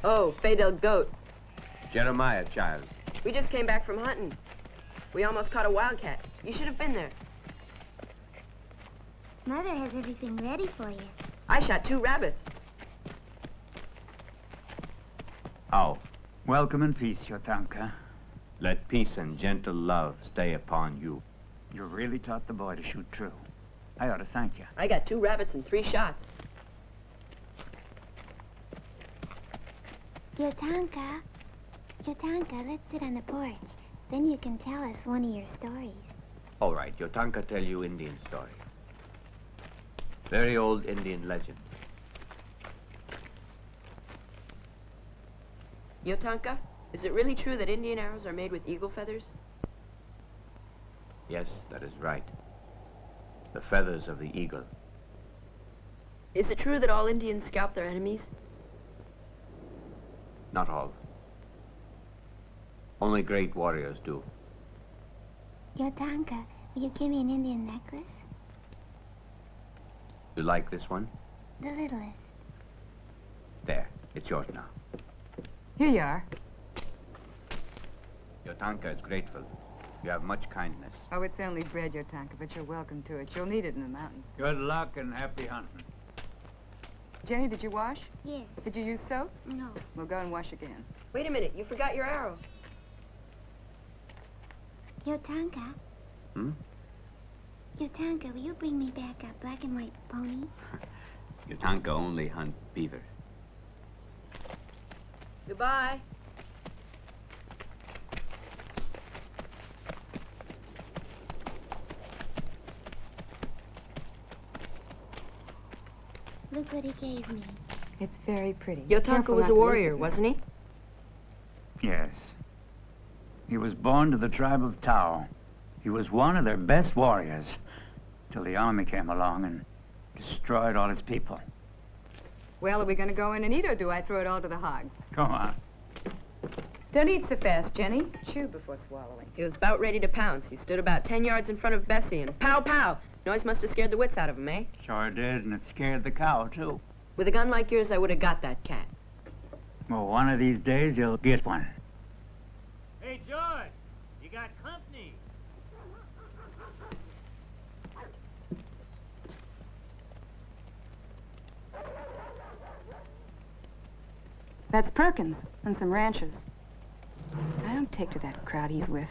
Oh, Fidel Goat. Jeremiah, child. We just came back from hunting. We almost caught a wildcat. You should have been there. Mother has everything ready for you. I shot 2 rabbits. Oh, welcome in peace, Yotanka. Let peace and gentle love stay upon you. You really taught the boy to shoot true. I ought to thank you. I got 2 rabbits and 3 shots. Yotanka, let's sit on the porch. Then you can tell us one of your stories. All right, Yotanka tell you Indian story. Very old Indian legend. Yotanka, is it really true that Indian arrows are made with eagle feathers? Yes, that is right. The feathers of the eagle. Is it true that all Indians scalp their enemies? Not all. Only great warriors do. Yotanka, will you give me an Indian necklace? You like this one? The littlest. There, it's yours now. Here you are. Yotanka is grateful. You have much kindness. Oh, it's only bread, Yotanka, but you're welcome to it. You'll need it in the mountains. Good luck and happy hunting. Jenny, did you wash? Yes. Did you use soap? No. We'll go and wash again. Wait a minute, you forgot your arrow. Yotanka. Hmm? Yotanka, will you bring me back a black and white pony? Yotanka only hunt beaver. Goodbye. Look what he gave me. It's very pretty. Yotanka Careful was not a to warrior, lose it. wasn't he? Yes. He was born to the tribe of Tao. He was one of their best warriors, till the army came along and destroyed all his people. Well, are we going to go in and eat, or do I throw it all to the hogs? Come on. Don't eat so fast, Jenny. Chew before swallowing. He was about ready to pounce. He stood about 10 yards in front of Bessie and pow, pow. Noise must have scared the wits out of him, eh? Sure did, and it scared the cow, too. With a gun like yours, I would have got that cat. Well, one of these days, you'll get one. Hey, George, you got company. That's Perkins and some ranchers. I don't take to that crowd he's with.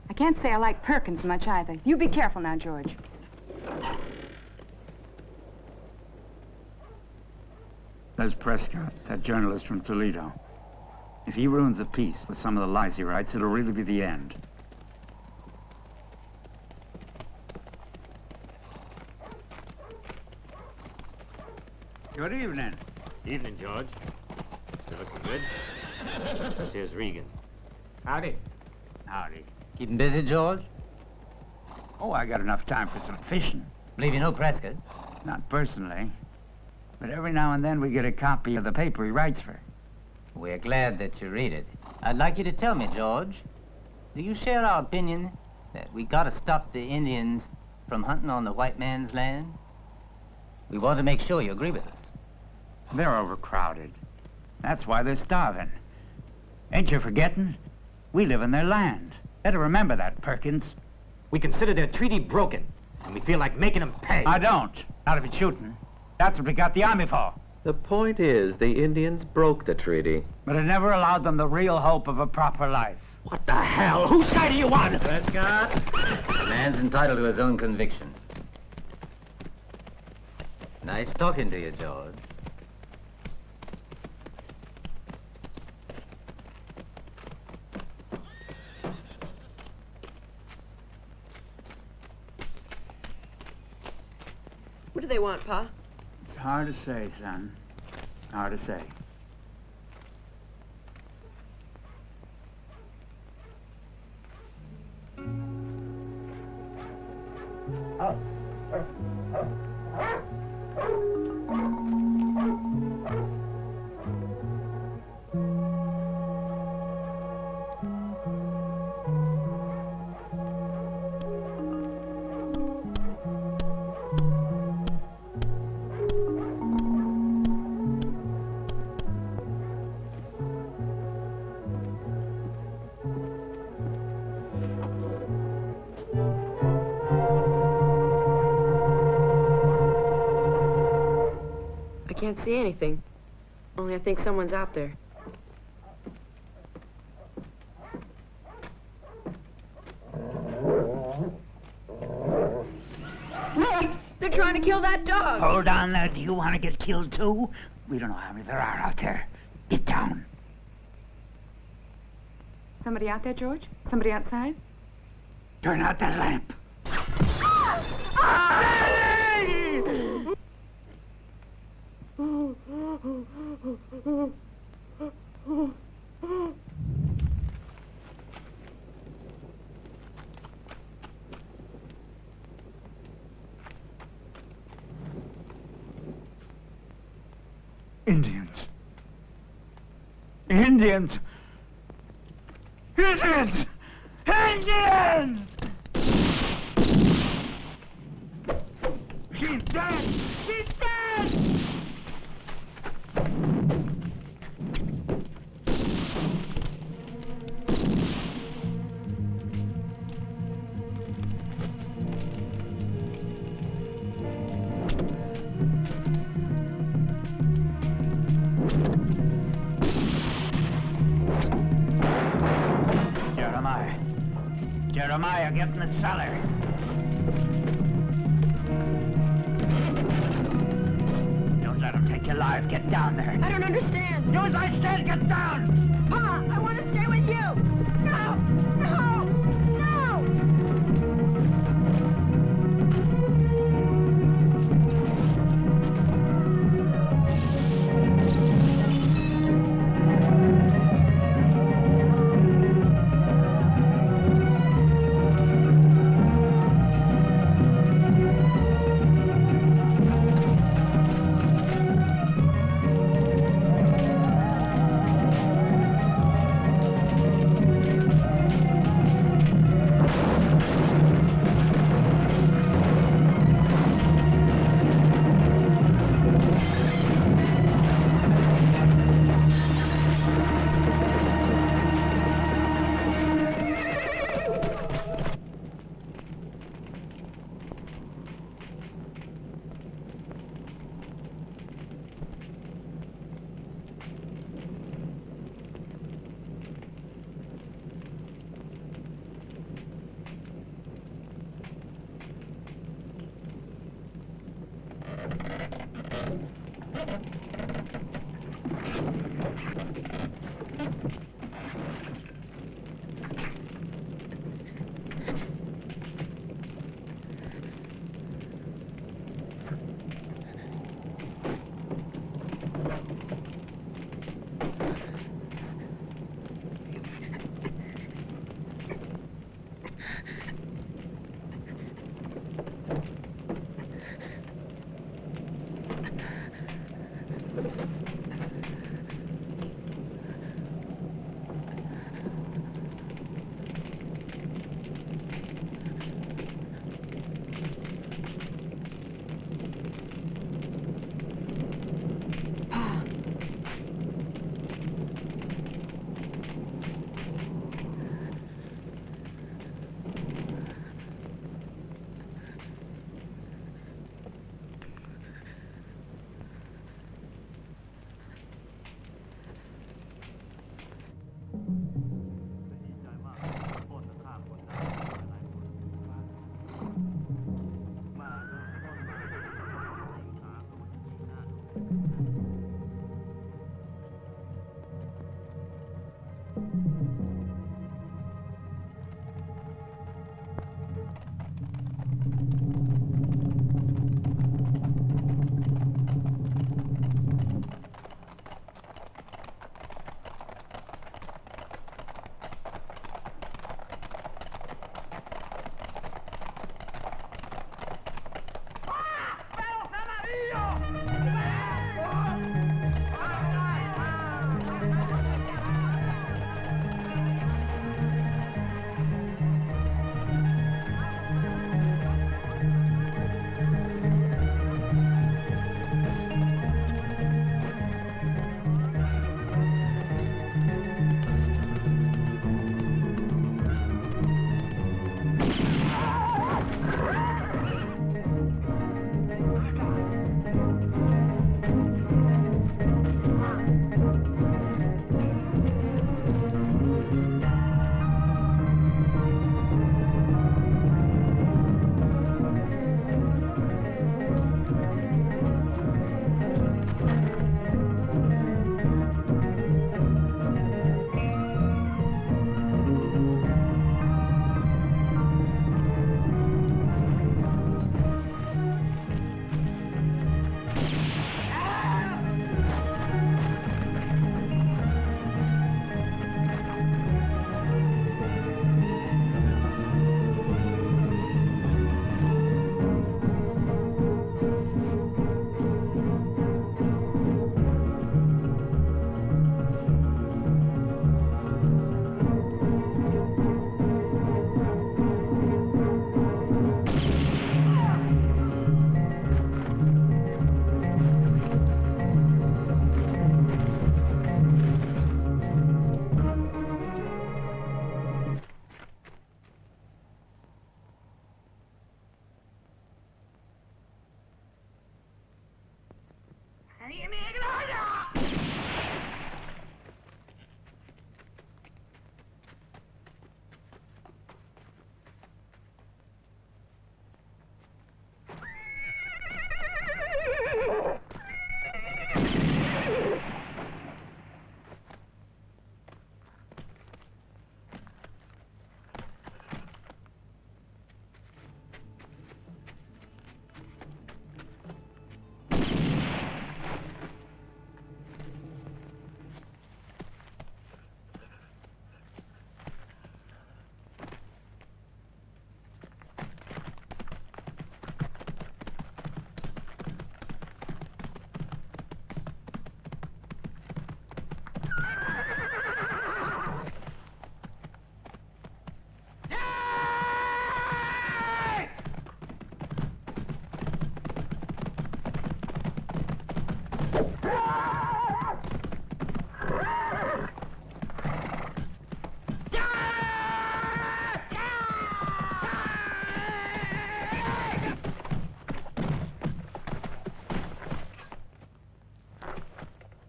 I can't say I like Perkins much either. You be careful now, George. There's Prescott, that journalist from Toledo. If he ruins the peace with some of the lies he writes, it'll really be the end. Good evening. Evening, George. You looking good? This here's Regan. Howdy. Howdy. Keeping busy, George? Oh, I got enough time for some fishing. Believe you know Prescott? Not personally. But every now and then we get a copy of the paper he writes for. We're glad that you read it. I'd like you to tell me, George, do you share our opinion that we gotta stop the Indians from hunting on the white man's land? We want to make sure you agree with us. They're overcrowded. That's why they're starving. Ain't you forgetting? We live in their land. Better remember that, Perkins. We consider their treaty broken, and we feel like making them pay. I don't. Not if it's shooting. That's what we got the army for. The point is, the Indians broke the treaty. But it never allowed them the real hope of a proper life. What the hell? Whose side are you on? Prescott? The man's entitled to his own conviction. Nice talking to you, George. What do they want, Pa? It's hard to say, son. Hard to say. I can't see anything. Only I think someone's out there. They're trying to kill that dog. Hold on there. Do you want to get killed too? We don't know how many there are out there. Get down. Somebody out there, George? Somebody outside? Turn out that lamp. Indians. Indians! Indians! Indians! She's dead! She's dead! Jeremiah, get in the cellar. Don't let him take you alive. Get down there. I don't understand. Do as I said. Get down. Pa, I want to stay with you. No! No! No!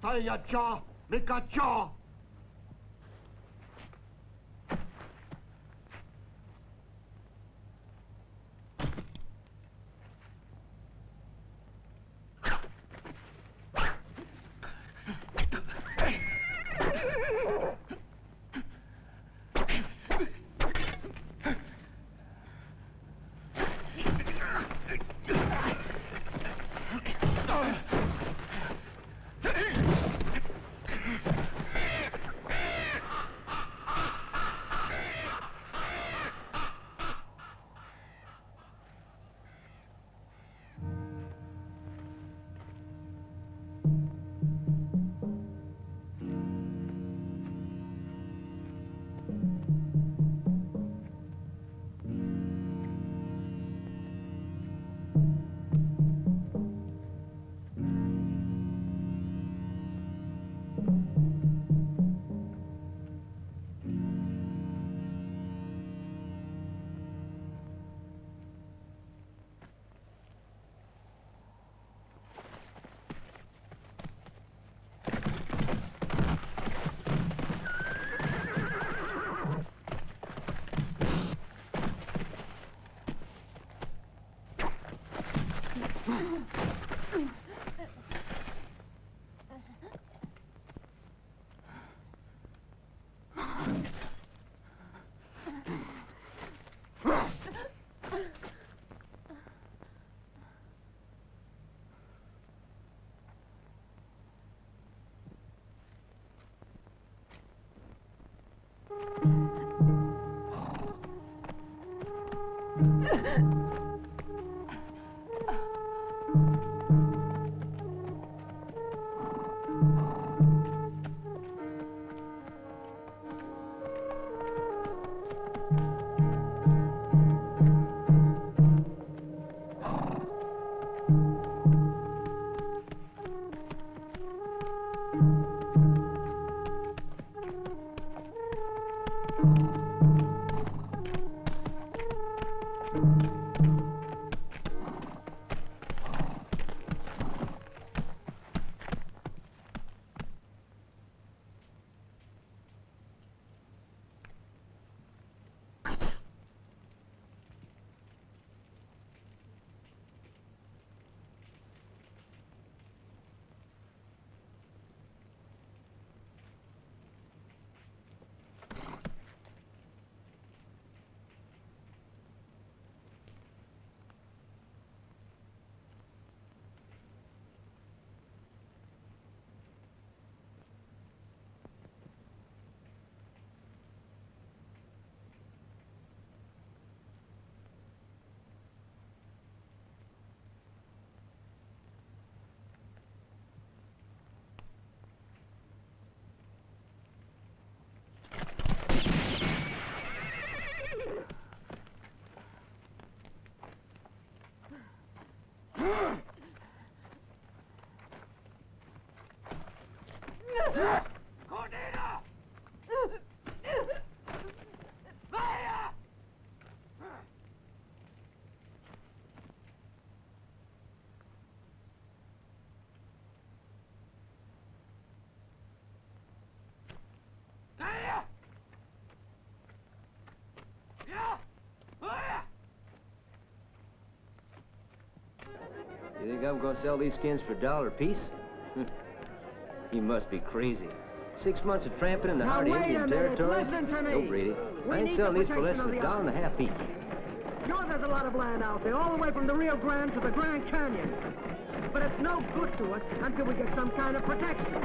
Stay your jaw, make a jaw. You think I'm gonna sell these skins for $1 a piece? You must be crazy. 6 months of tramping in the heart of Indian territory? Listen to me. No, Brady. I ain't selling these for less than $1.50 each. Sure, there's a lot of land out there, all the way from the Rio Grande to the Grand Canyon. But it's no good to us until we get some kind of protection.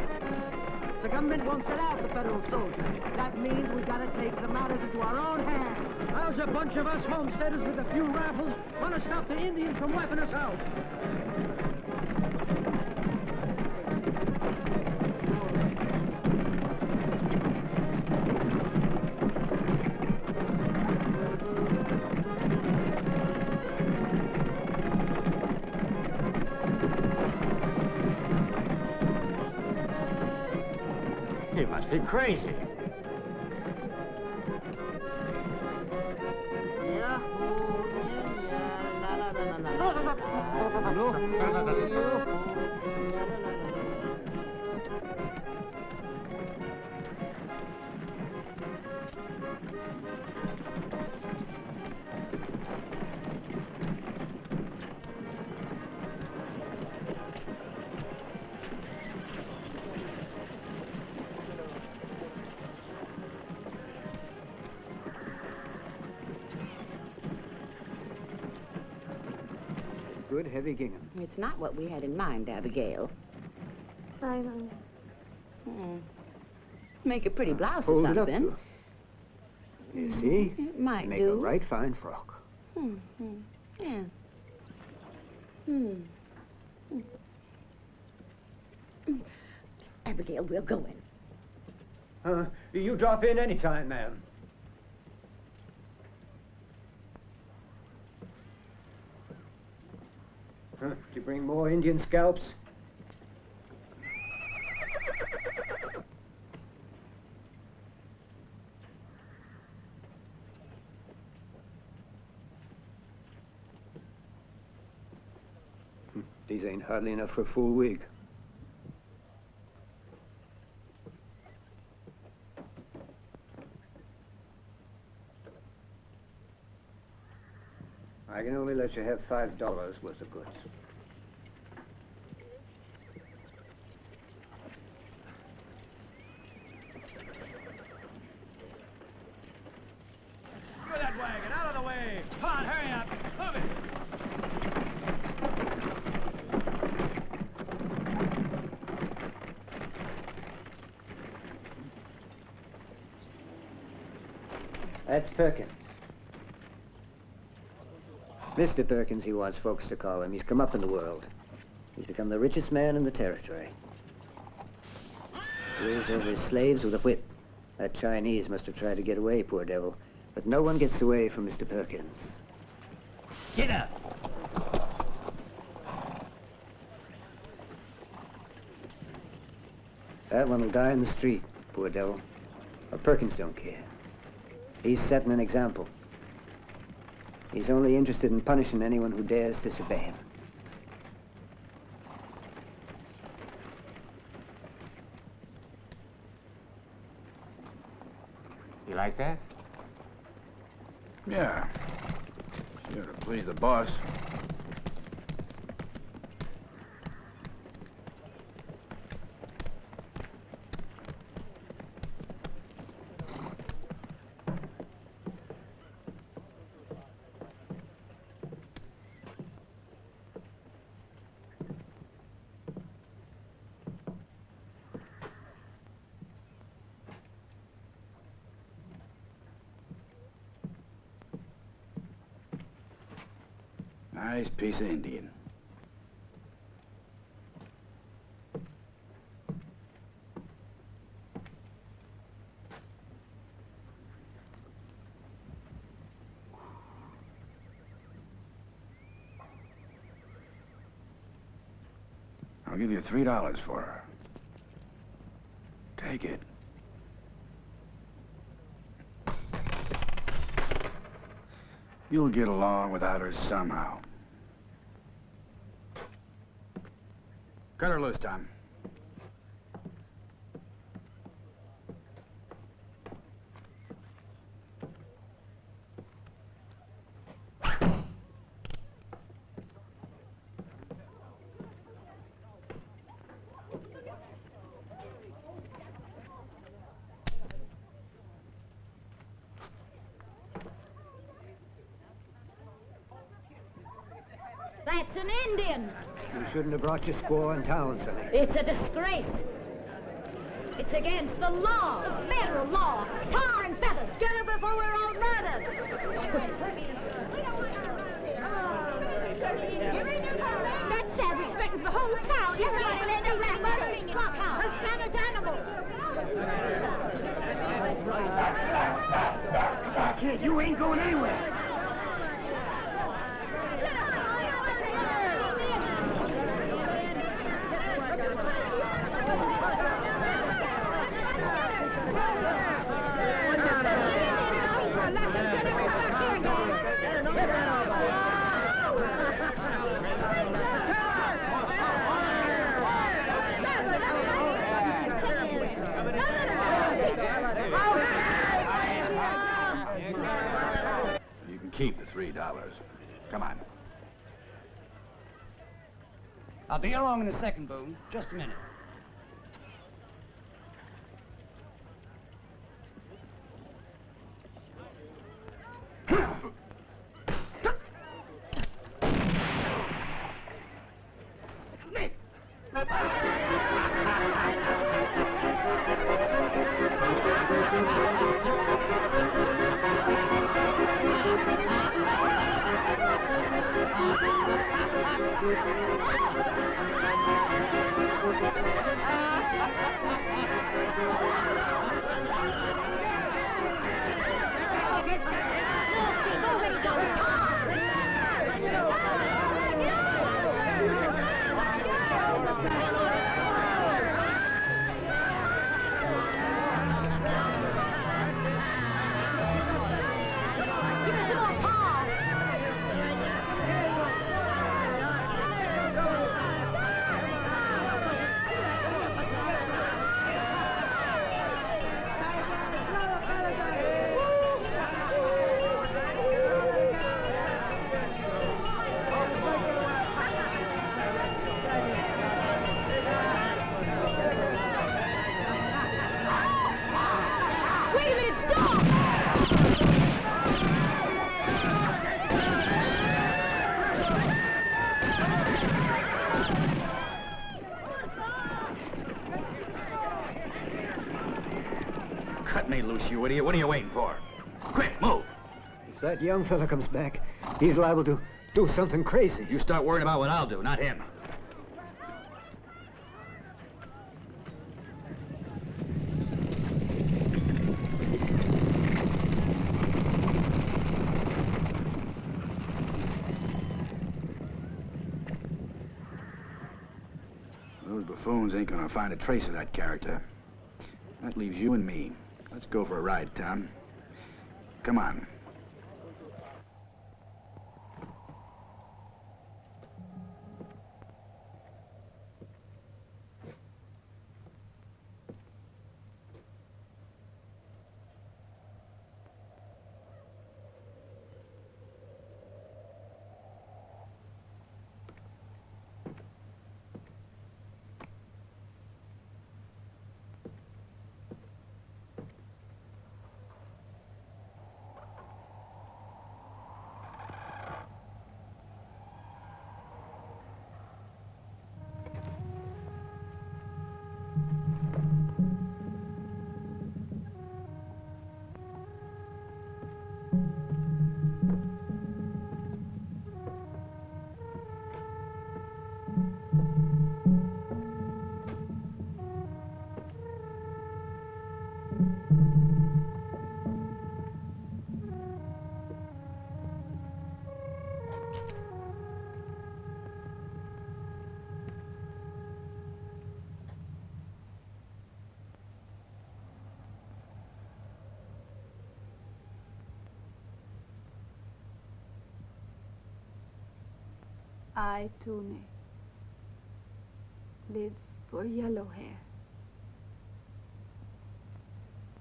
The government won't set out the federal soldiers. That means we gotta take the matters into our own hands. How's a bunch of us homesteaders with a few rifles gonna stop the Indians from wiping us out? He must be crazy. good heavy gingham. It's not what we had in mind, Abigail. Make a pretty blouse Hold or it up, something. Lou. You see? It might Make do. a right fine frock. Yeah. Abigail, we'll go in. You drop in anytime, ma'am. Did you bring more Indian scalps? These ain't hardly enough for a full wig. I can only let you have $5 worth of goods. Move that wagon, out of the way! Come on, hurry up! Move it! That's Perkins. Mr. Perkins, he wants folks to call him. He's come up in the world. He's become the richest man in the territory. Rules over his slaves with a whip. That Chinese must have tried to get away, poor devil. But no one gets away from Mr. Perkins. Get up! That one will die in the street, poor devil. But Perkins don't care. He's setting an example. He's only interested in punishing anyone who dares disobey him. You like that? Yeah. Sure to please the boss. Nice piece of Indian. I'll give you $3 for her. Take it. You'll get along without her somehow. Cut her loose, Tom. That's an Indian. You shouldn't have brought your squaw in town, Sonny. It's a disgrace. It's against the law, the federal law. Tar and feathers. Get her before we're all murdered. That savage threatens the whole town. Everybody let him laugh. Murdering in town. A savage animal. Kid, you ain't going anywhere. You can keep the $3. Come on. I'll be along in a second, Boon. Just a minute. Cut me loose, you idiot. What are you waiting for? Quick, move. If that young fella comes back, he's liable to do something crazy. You start worrying about what I'll do, not him. Those buffoons ain't gonna find a trace of that character. That leaves you and me. Let's go for a ride, Tom. Come on. I, Tune, live for yellow hair.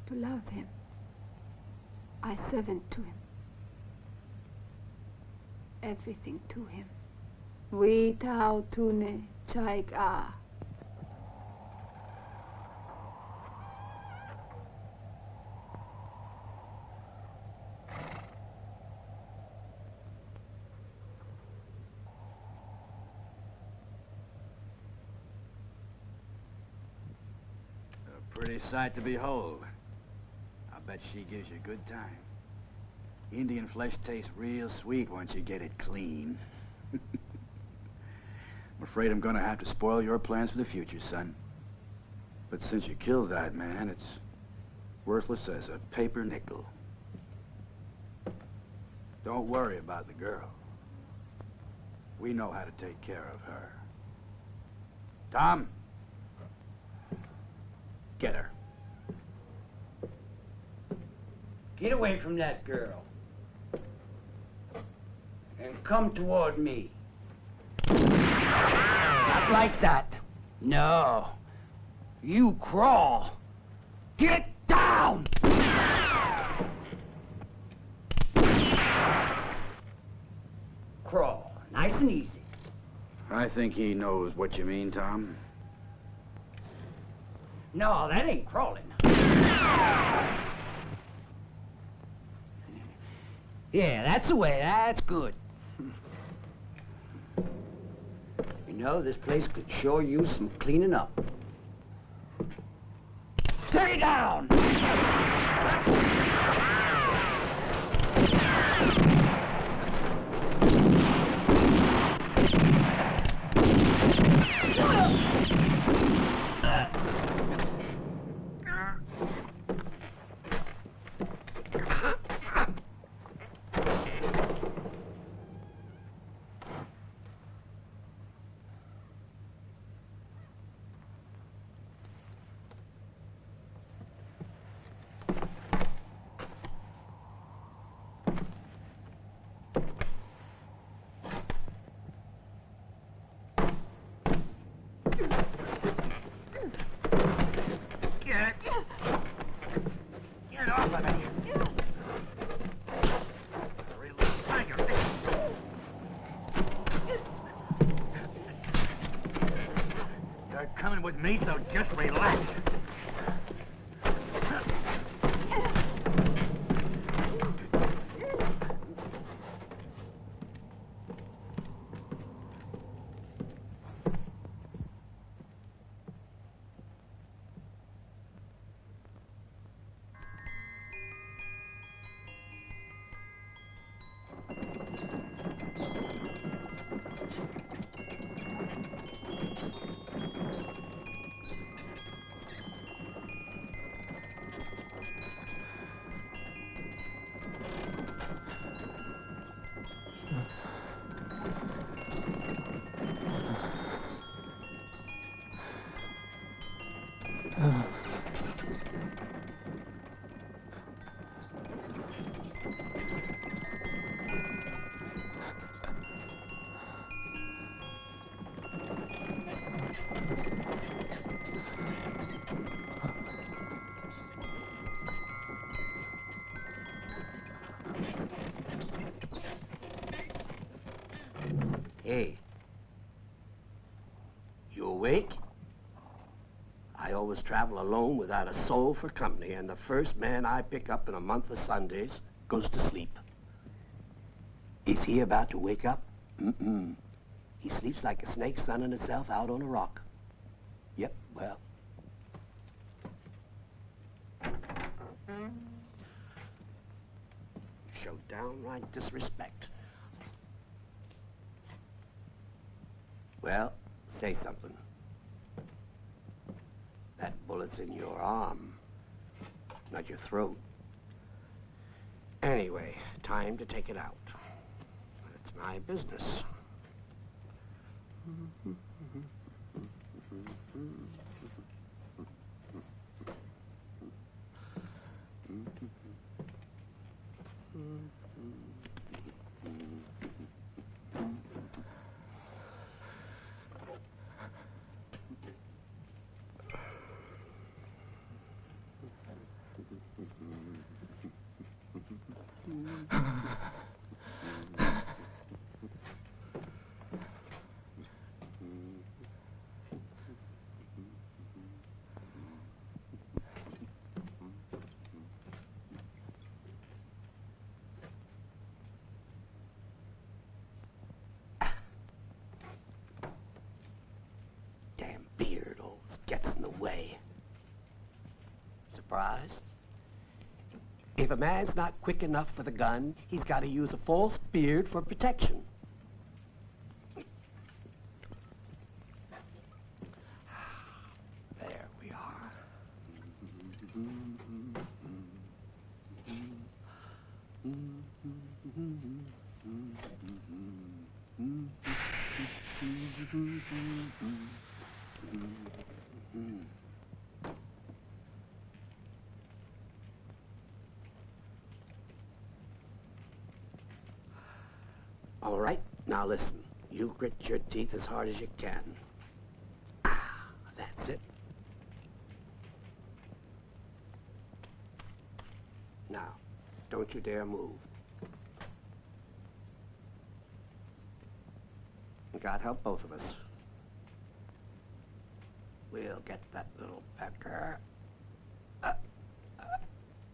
To love him, I servant to him. Everything to him. We tau Tune chaik a. Pretty sight to behold. I bet she gives you a good time. Indian flesh tastes real sweet once you get it clean. I'm afraid I'm gonna have to spoil your plans for the future, son. But since you killed that man, it's worthless as a paper nickel. Don't worry about the girl. We know how to take care of her. Tom? Get her. Get away from that girl. And come toward me. Not like that. No. You crawl. Get down! Crawl. Nice and easy. I think he knows what you mean, Tom. No, that ain't crawling. Yeah, that's the way. That's good. You know, this place could sure use some cleaning up. Stay down! Get off of me! You're coming with me, so just relax. Hey. You awake? I always travel alone without a soul for company, and the first man I pick up in a month of Sundays goes to sleep. Is he about to wake up? Mm-mm. He sleeps like a snake sunning itself out on a rock. Yep, well. Show downright disrespect. Well, say something. That bullet's in your arm, not your throat. Anyway, time to take it out. It's my business. Damn beard always gets in the way. Surprised? If a man's not quick enough for the gun, he's got to use a false beard for protection. There we are. All right, now listen. You grit your teeth as hard as you can. Ah, that's it. Now, don't you dare move. And God help both of us. We'll get that little pecker.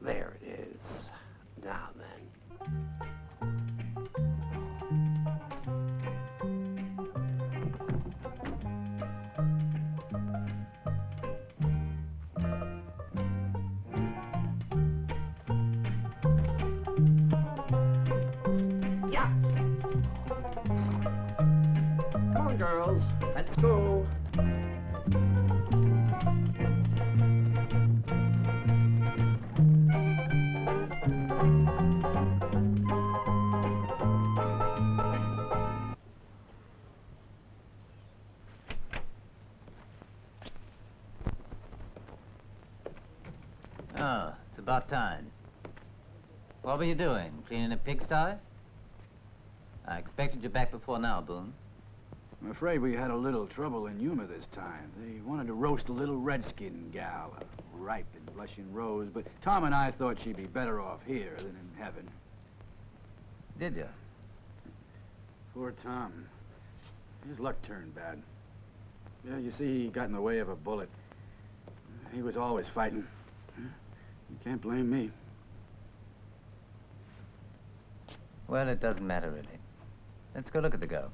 There it is. Now then. Come on, girls. Let's go. Oh, it's about time. What were you doing? Cleaning a pigsty? I expected you back before now, Boon. I'm afraid we had a little trouble in Yuma this time. They wanted to roast a little redskin gal, a ripe and blushing rose, but Tom and I thought she'd be better off here than in heaven. Did you? Poor Tom. His luck turned bad. Yeah, you see, he got in the way of a bullet. He was always fighting. You can't blame me. Well, it doesn't matter, really. Let's go look at the girl.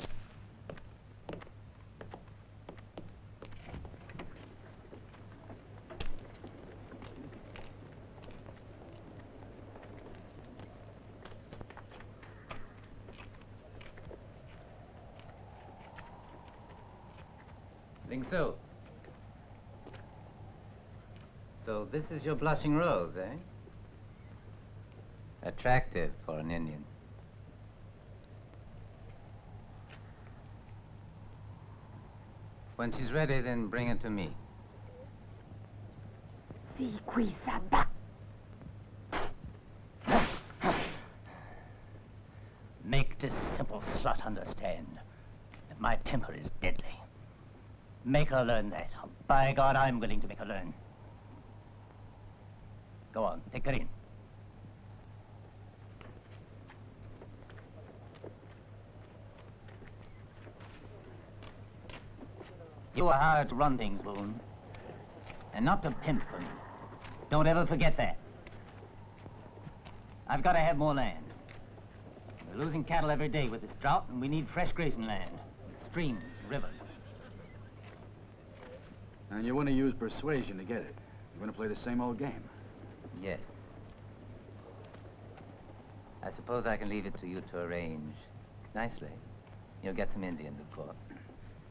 Think so. So this is your blushing rose, eh? Attractive for an Indian. When she's ready, then bring it to me. Si qui ça bat. Make this simple slut understand that my temper is deadly. Make her learn that. By God, I'm willing to make her learn. Go on, take her in. You were hired to run things, Boon, and not to pimp for me. Don't ever forget that. I've got to have more land. We're losing cattle every day with this drought, and we need fresh grazing land, with streams, rivers. And you want to use persuasion to get it. You want to play the same old game. Yes. I suppose I can leave it to you to arrange nicely. You'll get some Indians, of course.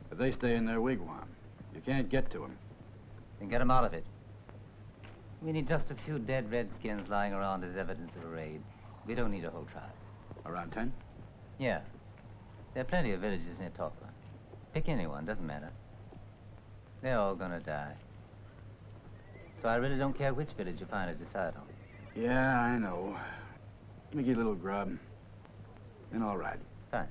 But they stay in their wigwam. You can't get to them. Then get them out of it. We need just a few dead redskins lying around as evidence of a raid. We don't need a whole tribe. Around 10? Yeah. There are plenty of villages near Topla. Pick anyone, doesn't matter. They're all gonna die. So I really don't care which village you finally decide on. Yeah, I know. Let me get a little grub. Then all right. Fine.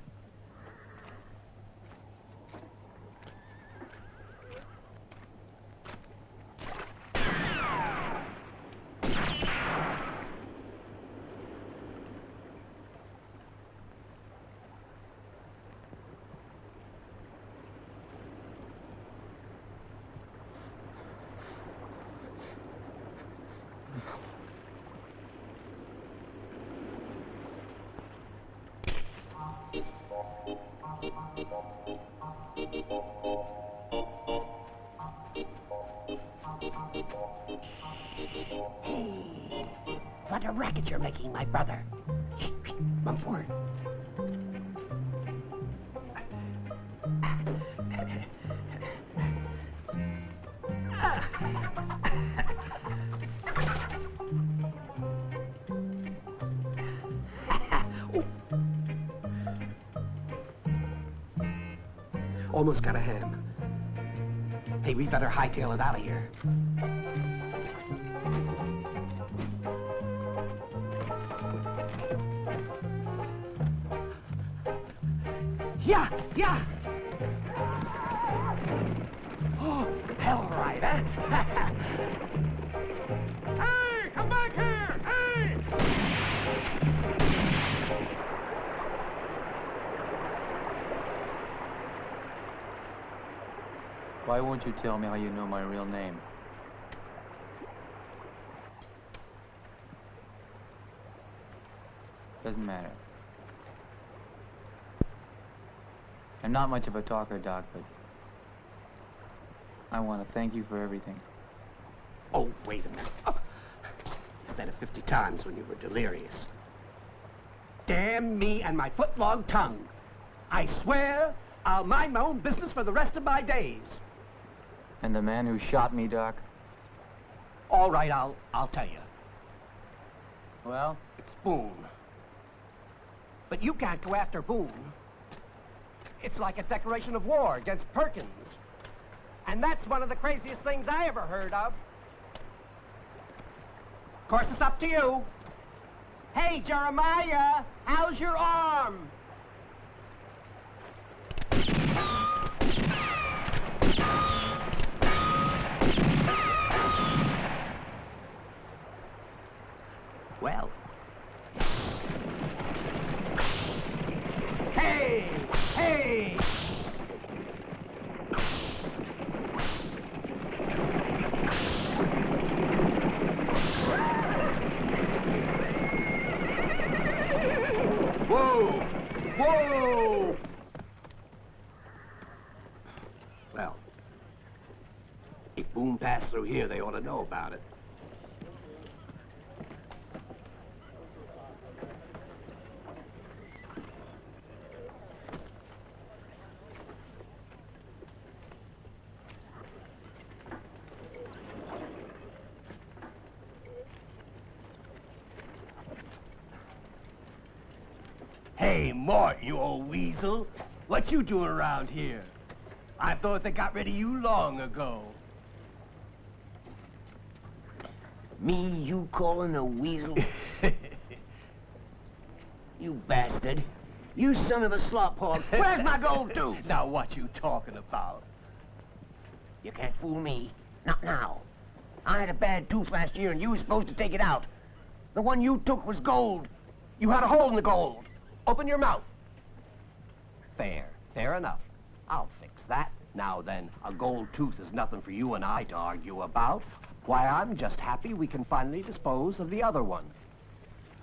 Hey, what a racket you're making, my brother. Shh, shh, come forward. Almost got a ham. Hey, we better hightail it out of here. Yeah, yeah. Oh, hell right, huh? Hey, come back here! Hey! Why won't you tell me how you know my real name? Doesn't matter. I'm not much of a talker, Doc, but I want to thank you for everything. Oh, wait a minute. Oh. You said it 50 times when you were delirious. Damn me and my foot-long tongue. I swear I'll mind my own business for the rest of my days. And the man who shot me, Doc? All right, I'll tell you. Well? It's Boon. But you can't go after Boon. It's like a declaration of war against Perkins. And that's one of the craziest things I ever heard of. course, it's up to you. Hey, Jeremiah, how's your arm? Well. Hey! Hey! Whoa! Whoa! Well, if Boon passed through here, they ought to know about it. Hey, Mort, you old weasel. What you doing around here? I thought they got rid of you long ago. Me, you calling a weasel? You bastard. You son of a slop hog. Where's my gold tooth? Now, what you talking about? You can't fool me. Not now. I had a bad tooth last year and you were supposed to take it out. The one you took was gold. You had a hole in the gold. Open your mouth. Fair. Fair enough. I'll fix that. Now then, a gold tooth is nothing for you and I to argue about. Why, I'm just happy we can finally dispose of the other one.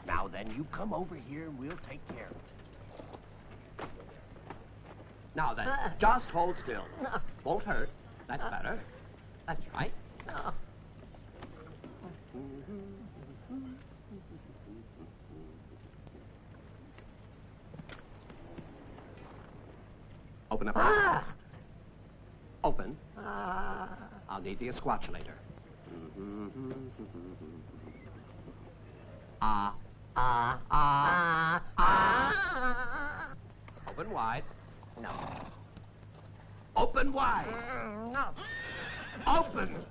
Now then, you come over here and we'll take care of it. Now then, just hold still. Won't hurt. That's better. That's right. Open up. Open. I'll need the esquatulator. Open wide. No. Open wide. No. Open.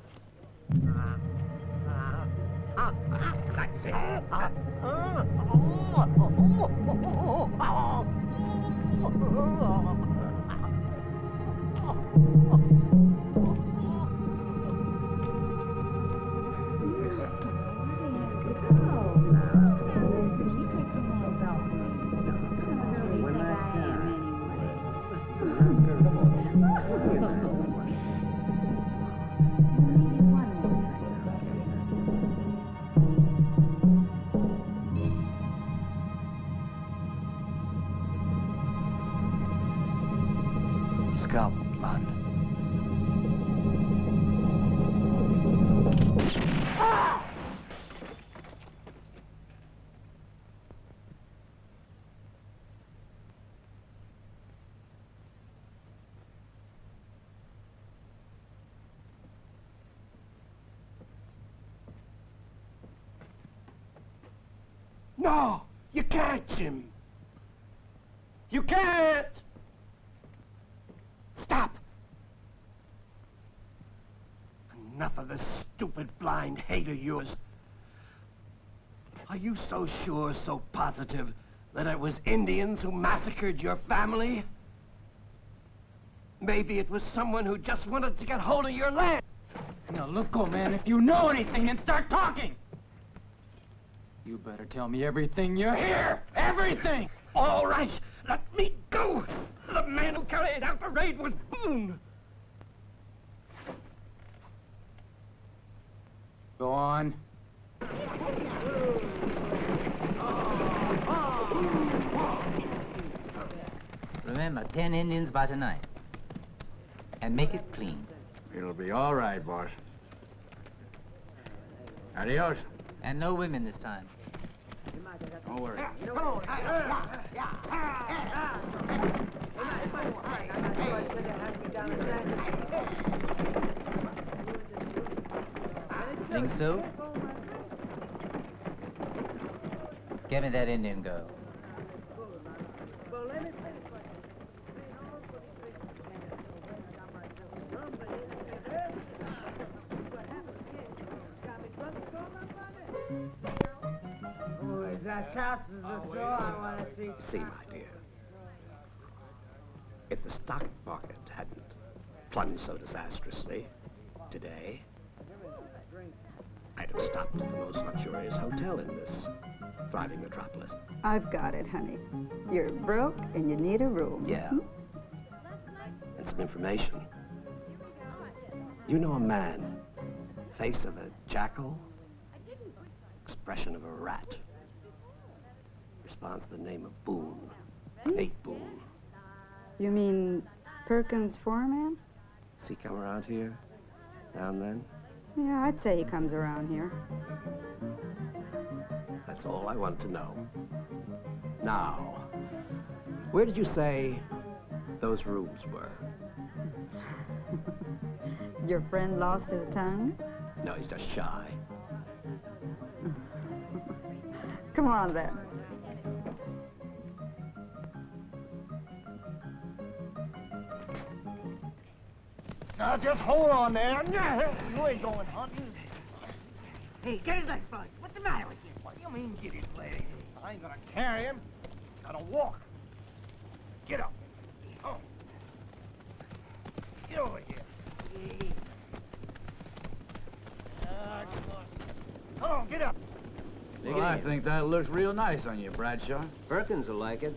That's it. Scalp, Mann. No! You can't, Jim! You can't! Stop! Enough of this stupid blind hate of yours. Are you so sure, so positive, that it was Indians who massacred your family? Maybe it was someone who just wanted to get hold of your land. Now look, old man, if you know anything, then start talking! You better tell me everything you hear! Everything! All right, let me go! The man who carried out the raid was Boon! Go on. Remember, 10 Indians by tonight. And make it clean. It'll be all right, boss. Adios. And no women this time. Don't worry. Think so? Get me that Indian girl. that house is the door I want to see. See, my dear, if the stock market hadn't plunged so disastrously today, I'd have stopped at the most luxurious hotel in this thriving metropolis. I've got it, honey. You're broke and you need a room. Yeah. And some information. You know a man, face of a jackal, expression of a rat. Responds to the name of Boon. Nate Boon. You mean Perkins' foreman? Does he come around here now and then? Yeah, I'd say he comes around here. That's all I want to know. Now, where did you say those rooms were? Your friend lost his tongue? No, he's just shy. Come on, then. Now, just hold on there. You ain't going hunting. Hey, get his legs, fellas. What's the matter with you? What do you mean, get his legs? I ain't gonna carry him. Gotta walk. Get up. Oh. Get over here. Come on, get up. Well, I think that looks real nice on you, Bradshaw. Perkins will like it.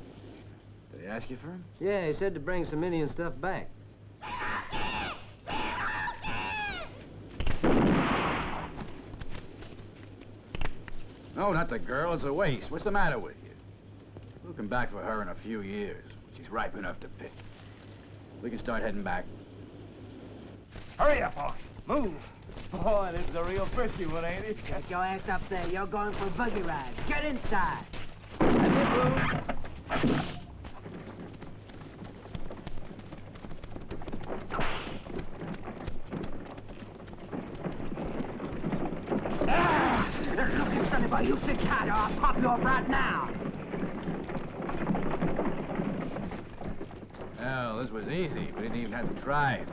Did he ask you for him? Yeah, he said to bring some Indian stuff back. No, not the girl. It's a waist. What's the matter with you? We'll come back for her in a few years. She's ripe enough to pick. We can start heading back. Hurry up, boy. Move. Boy, this is a real frisky one, ain't it? Get your ass up there. You're going for a buggy ride. Get inside. That's it, Boon. Look at somebody. You sit tight or I'll pop you off right now. Well, this was easy. We didn't even have to try.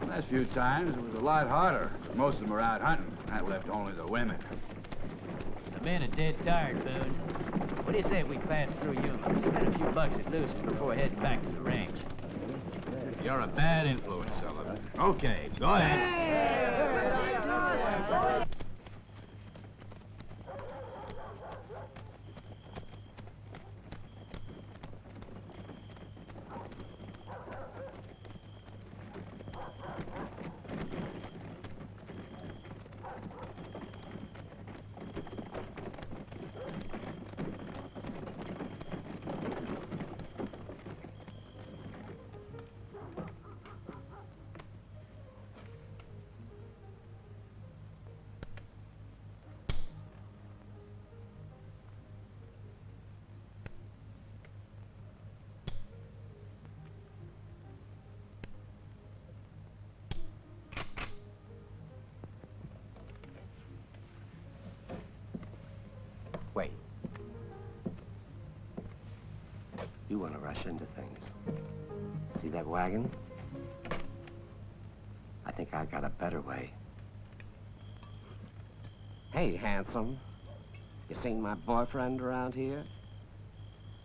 The last few times, it was a lot harder. Most of them were out hunting. That left only the women. The men are dead tired, Boon. What do you say if we pass through you? Spend a few bucks at Lucy's before heading back to the ranch. You're a bad influence, Sullivan. Okay, go ahead. Wait. You want to rush into things. See that wagon? I think I got a better way. Hey, handsome. You seen my boyfriend around here?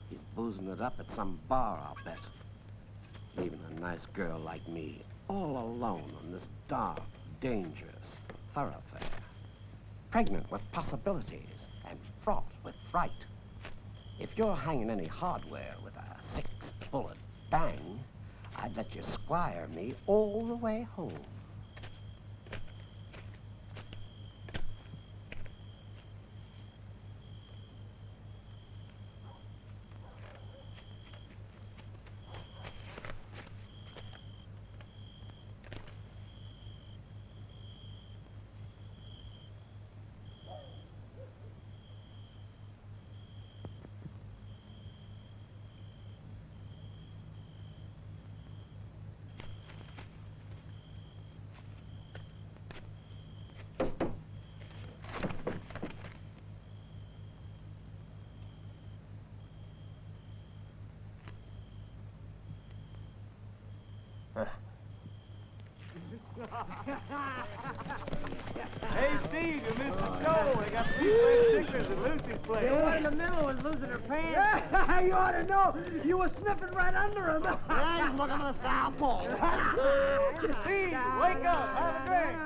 He's boozing it up at some bar, I'll bet. Leaving a nice girl like me all alone on this dark, dangerous thoroughfare. Pregnant with possibilities and fraught with fright. If you're hanging any hardware with a 6-bullet bang, I'd let you squire me all the way home. Hey, Steve, you missed the show. They got 3 places Pictures of Lucy's place. The one in the middle was losing her pants. Yeah, you ought to know. You were sniffing right under him. Yeah, he's looking at the South Pole. See, wake up, have a drink.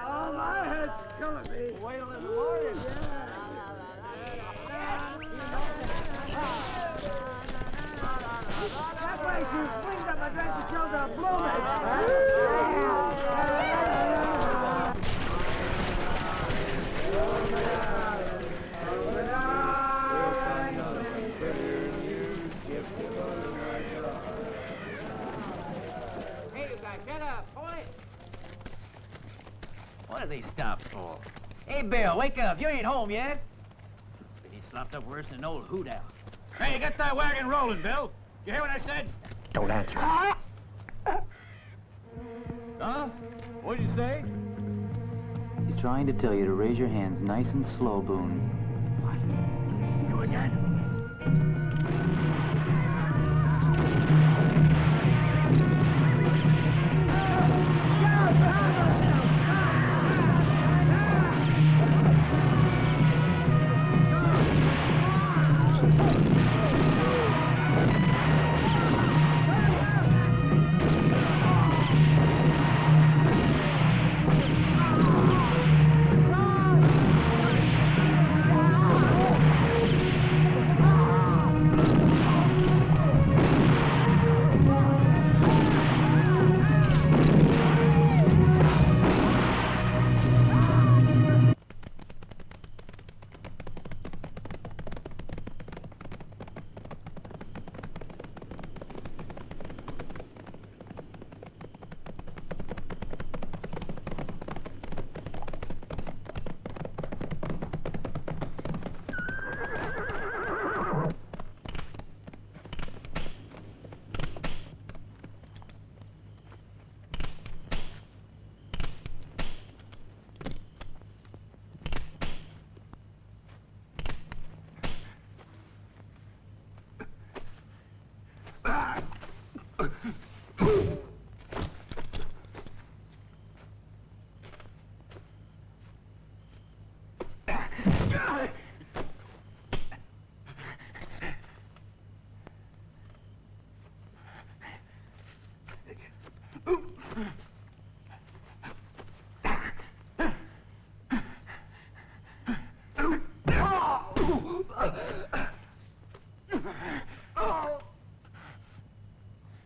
Oh, my head's killing me. Wait till in the morning. That way she flings up my drink and shows her Hey, you guys, get up, point. What are they stopped for? Hey, Bill, wake up. You ain't home yet. He slopped up worse than an old hoot owl. Hey, get that wagon rolling, Bill. You hear what I said? Don't answer. Huh? What'd you say? He's trying to tell you to raise your hands nice and slow, Boon. You again?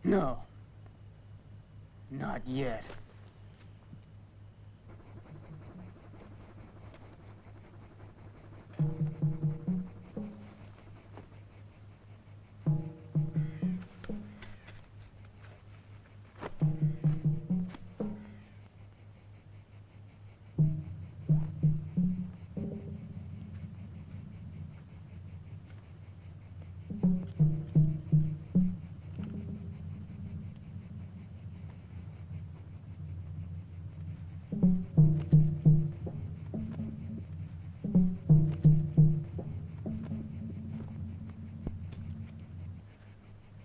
No. Not yet.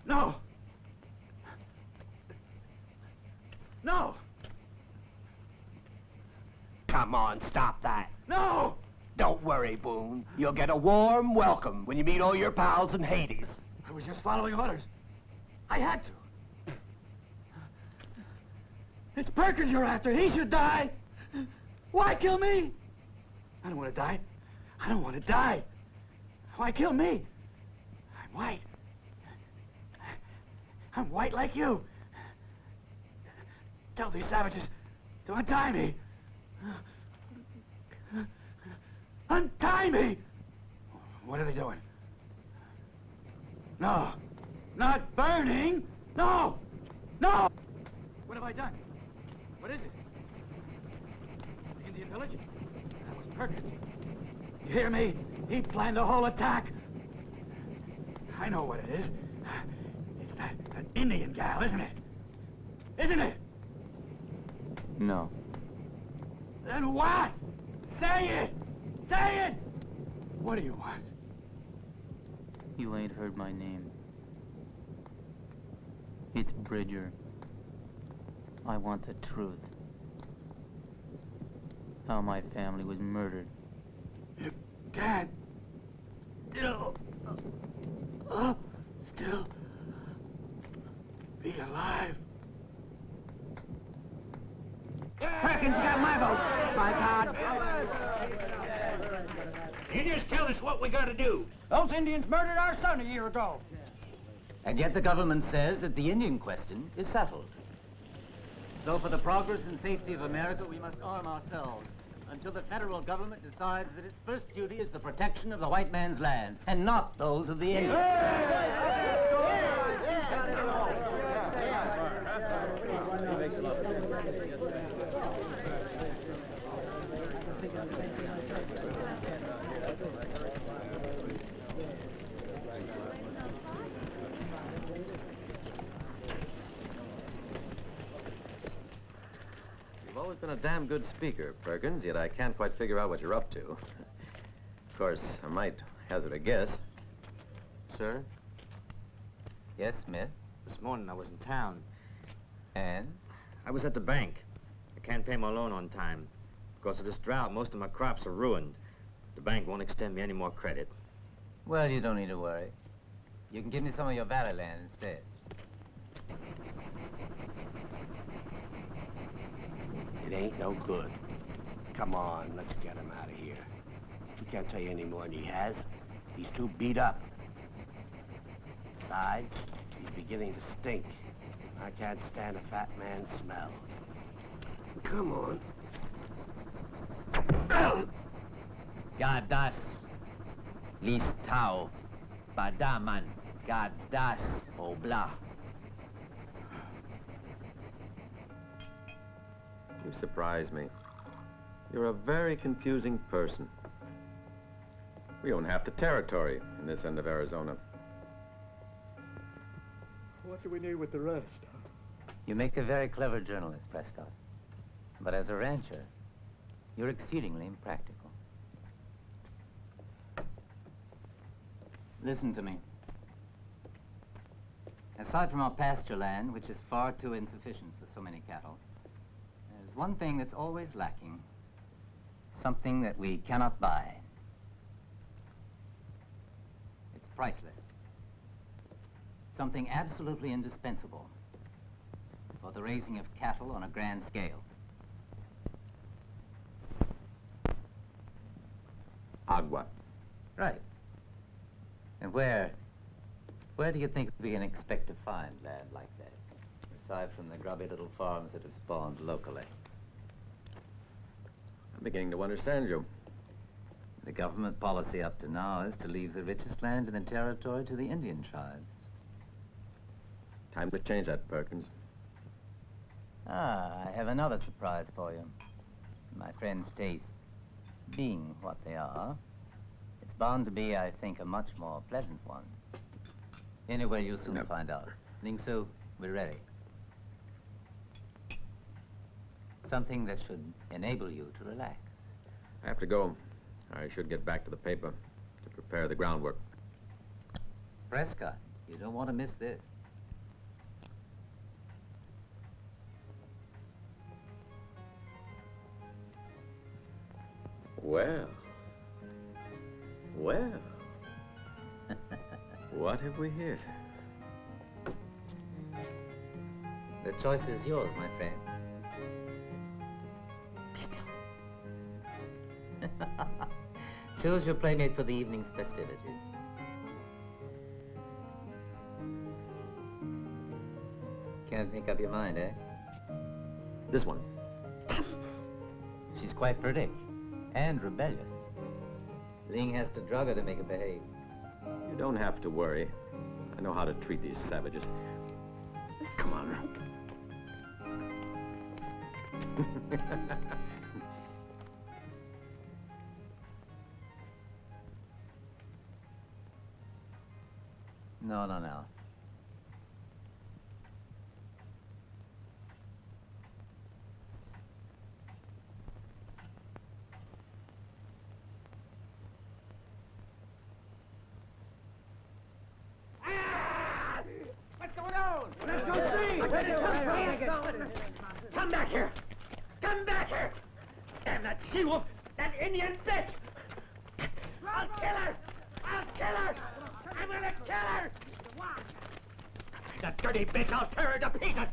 No! No! Come on, stop that. No! Don't worry, Boon. You'll get a warm welcome when you meet all your pals in Hades. I was just following orders. I had to. It's Perkins you're after. He should die. Why kill me? I don't want to die. I don't want to die. Why kill me? I'm white. I'm white like you. Tell these savages to untie me. Untie me! What are they doing? No. Not burning! No! No! What have I done? What is it? The Indian village? That was Perkins. You hear me? He planned the whole attack. I know what it is. It's that Indian gal, isn't it? Isn't it? No. Then what? Say it! Say it! What do you want? You ain't heard my name. It's Bridger. I want the truth. how my family was murdered. You can't still be alive. Perkins got my vote, by God. You just tell us what we gotta do. Those Indians murdered our son a year ago. And yet the government says that the Indian question is settled. So for the progress and safety of America, we must arm ourselves until the federal government decides that its first duty is the protection of the white man's lands, and not those of the Indians. You've always been a damn good speaker, Perkins, yet I can't quite figure out what you're up to. Of course, I might hazard a guess. Sir? Yes, Smith? This morning I was in town. And? I was at the bank. I can't pay my loan on time. Because of this drought, most of my crops are ruined. The bank won't extend me any more credit. Well, you don't need to worry. You can give me some of your valley land instead. It ain't no good. Come on, let's get him out of here. He can't tell you any more than he has. He's too beat up. Besides, he's beginning to stink. I can't stand a fat man's smell. Come on. Gadas. Listau. Badaman. Gadas. Obla. You surprise me. You're a very confusing person. We own half the territory in this end of Arizona. What do we need with the rest? You make a very clever journalist, Prescott. But as a rancher, you're exceedingly impractical. Listen to me. Aside from our pasture land, which is far too insufficient for so many cattle, there's one thing that's always lacking. Something that we cannot buy. It's priceless. Something absolutely indispensable for the raising of cattle on a grand scale. Agua. Right. And where do you think we can expect to find land like that, aside from the grubby little farms that have spawned locally? I'm beginning to understand you. The government policy up to now is to leave the richest land in the territory to the Indian tribes. Time to change that, Perkins. I have another surprise for you. My friend's tastes being what they are, it's bound to be, I think, a much more pleasant one. Anyway, you'll soon find out. Ling Su, we're ready. Something that should enable you to relax. I have to go. I should get back to the paper to prepare the groundwork. Prescott, you don't want to miss this. Well. Well. What have we here? The choice is yours, my friend. Be still. Choose your playmate for the evening's festivities. Can't make up your mind, eh? This one. She's quite pretty. And rebellious. Ling has to drug her to make her behave. You don't have to worry. I know how to treat these savages. Come on. No. What's going on? Let's go see! Come back here! Come back here! Damn that she-wolf! That Indian bitch! I'll kill her! I'll kill her! I'm gonna kill her! That dirty bitch, I'll tear her to pieces!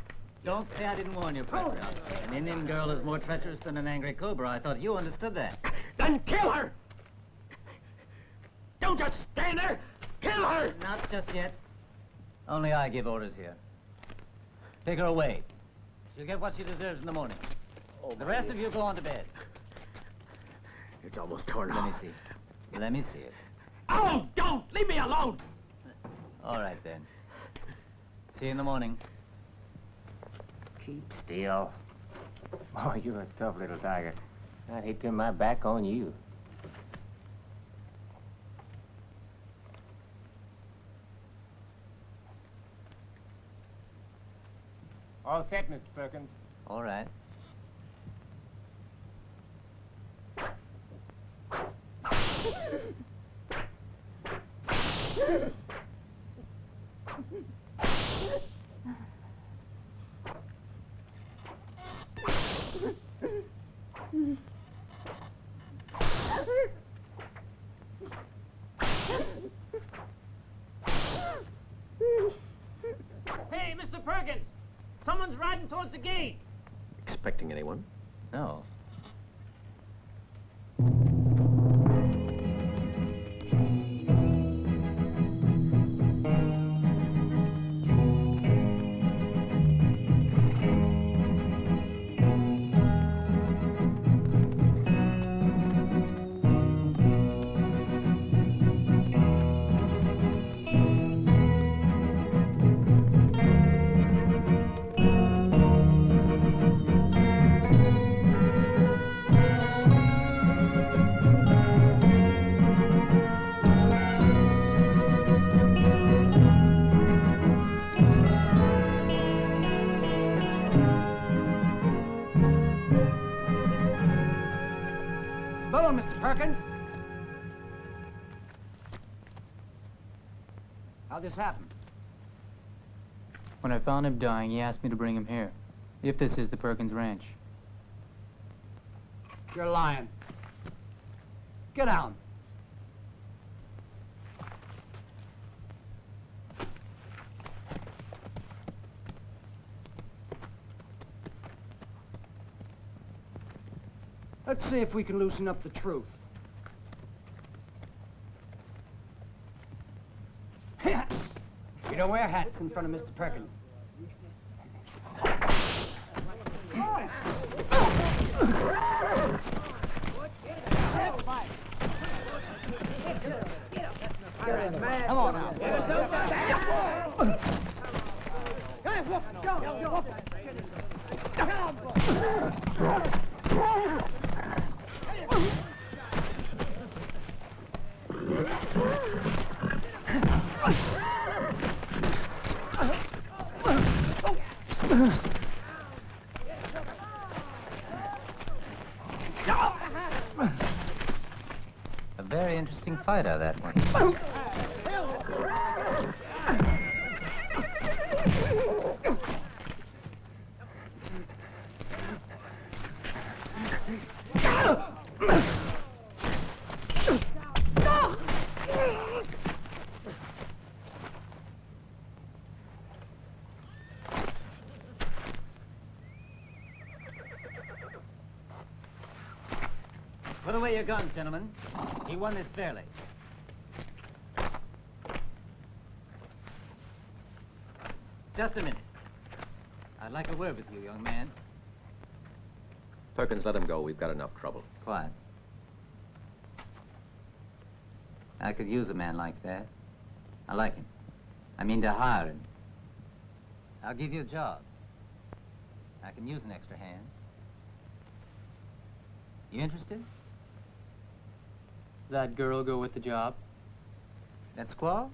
Don't say I didn't warn you, Professor. An Indian girl is more treacherous than an angry cobra. I thought you understood that. Then kill her! Don't just stand there! Kill her! Not just yet. Only I give orders here. Take her away. She'll get what she deserves in the morning. Oh, the rest of you go on to bed. It's almost torn Let off. me see. Let me see it. Oh, don't! Leave me alone! All right, then. See you in the morning. Keep still. Oh, you're a tough little tiger. I'd hate to turn my back on you. All set, Mr. Perkins. All right. Hey, Mr. Perkins! Someone's riding towards the gate. Expecting anyone? No. Boon, Mr. Perkins. How'd this happen? When I found him dying, he asked me to bring him here. If this is the Perkins Ranch. You're lying. Get down. Let's see if we can loosen up the truth. You don't wear hats in front of Mr. Perkins. Come on now. Hey, whoop, go. A very interesting fight out of that one. Put away your guns, gentlemen. He won this fairly. Just a minute. I'd like a word with you, young man. Perkins, let him go. We've got enough trouble. Quiet. I could use a man like that. I like him. I mean to hire him. I'll give you a job. I can use an extra hand. You interested? That girl go with the job? That squaw?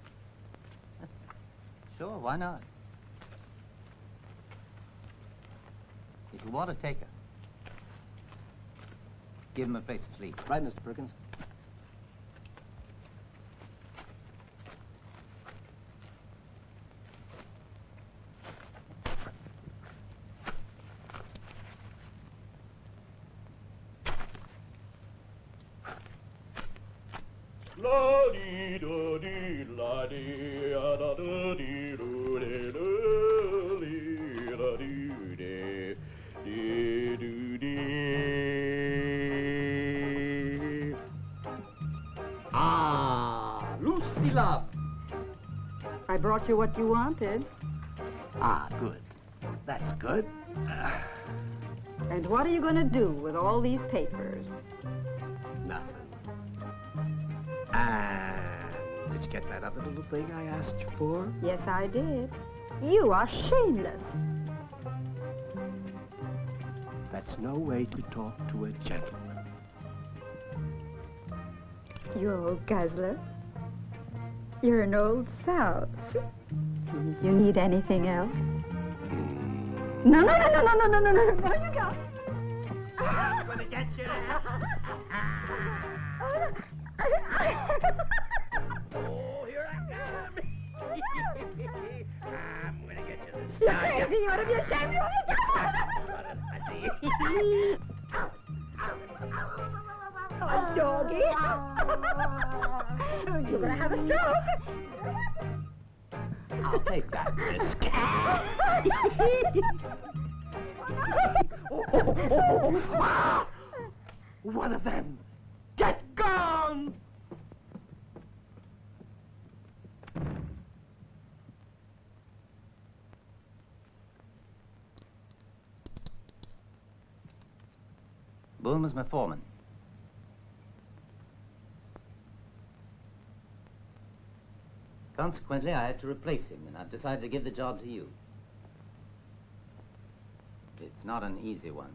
Sure, why not? If you want to take her, give him a place to sleep. Right, Mr. Perkins. Ah, Lucy love. I brought you what you wanted. Ah, good. That's good. And what are you going to do with all these papers? Nothing. And did you get that other little thing I asked you for? Yes, I did. You are shameless. That's no way to talk to a gentleman. You old guzzler. You're an old souse. You need anything else? No, no, no, no, no, no, no, no, no, no, you go. I'm gonna get you. Oh, here I come. I'm gonna get you this You're time. crazy. You ought to be ashamed. You ought to be ashamed. Hush, doggy. You're gonna have a stroke. I'll take that risk. One of them. Get gone! Boon was my foreman. Consequently, I had to replace him, and I've decided to give the job to you. It's not an easy one.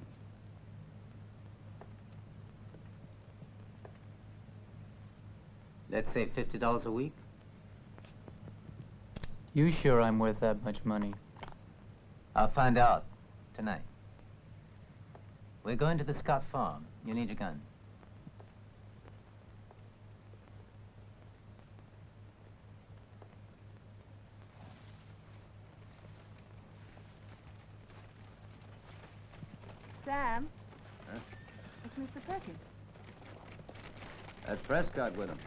Let's say $50 a week. You sure I'm worth that much money? I'll find out tonight. We're going to the Scott farm. You need your gun. Sam. Huh? It's Mr. Perkins. That's Prescott with him.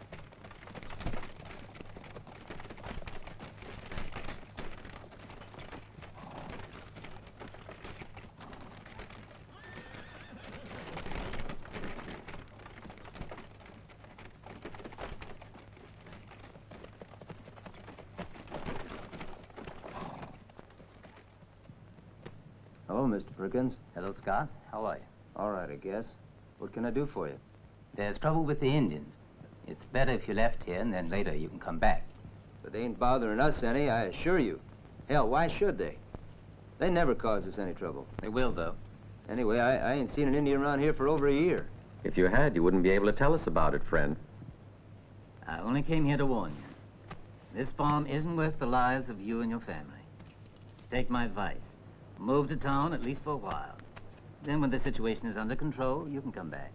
Hello, Mr. Perkins. Hello, Scott. How are you? All right, I guess. What can I do for you? There's trouble with the Indians. It's better if you left here, and then later you can come back. But they ain't bothering us any, I assure you. Hell, why should they? They never cause us any trouble. They will, though. Anyway, I ain't seen an Indian around here for over a year. If you had, you wouldn't be able to tell us about it, friend. I only came here to warn you. This farm isn't worth the lives of you and your family. Take my advice. Move to town, at least for a while. Then when the situation is under control, you can come back.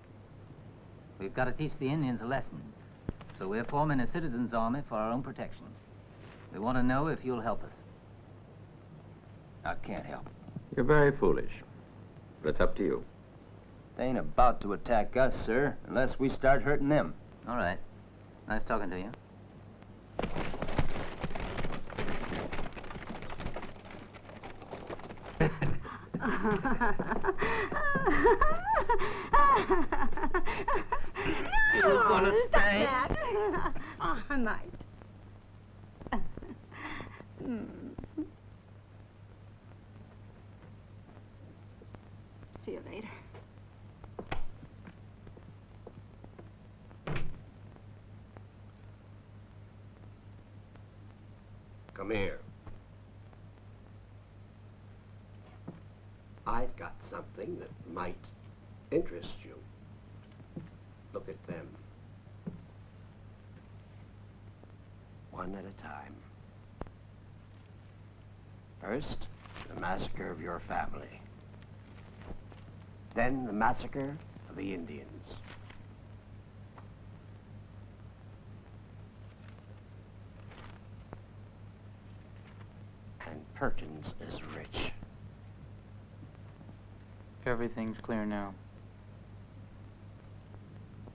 We've got to teach the Indians a lesson. So we're forming a citizens' army for our own protection. We want to know if you'll help us. I can't help. You're very foolish. But it's up to you. They ain't about to attack us, sir, unless we start hurting them. All right. Nice talking to you. You wanna stay? Oh, I might. See you later. Come here. I've got something that might interest you. Look at them. One at a time. First, the massacre of your family. Then the massacre of the Indians. And Perkins is rich. Everything's clear now.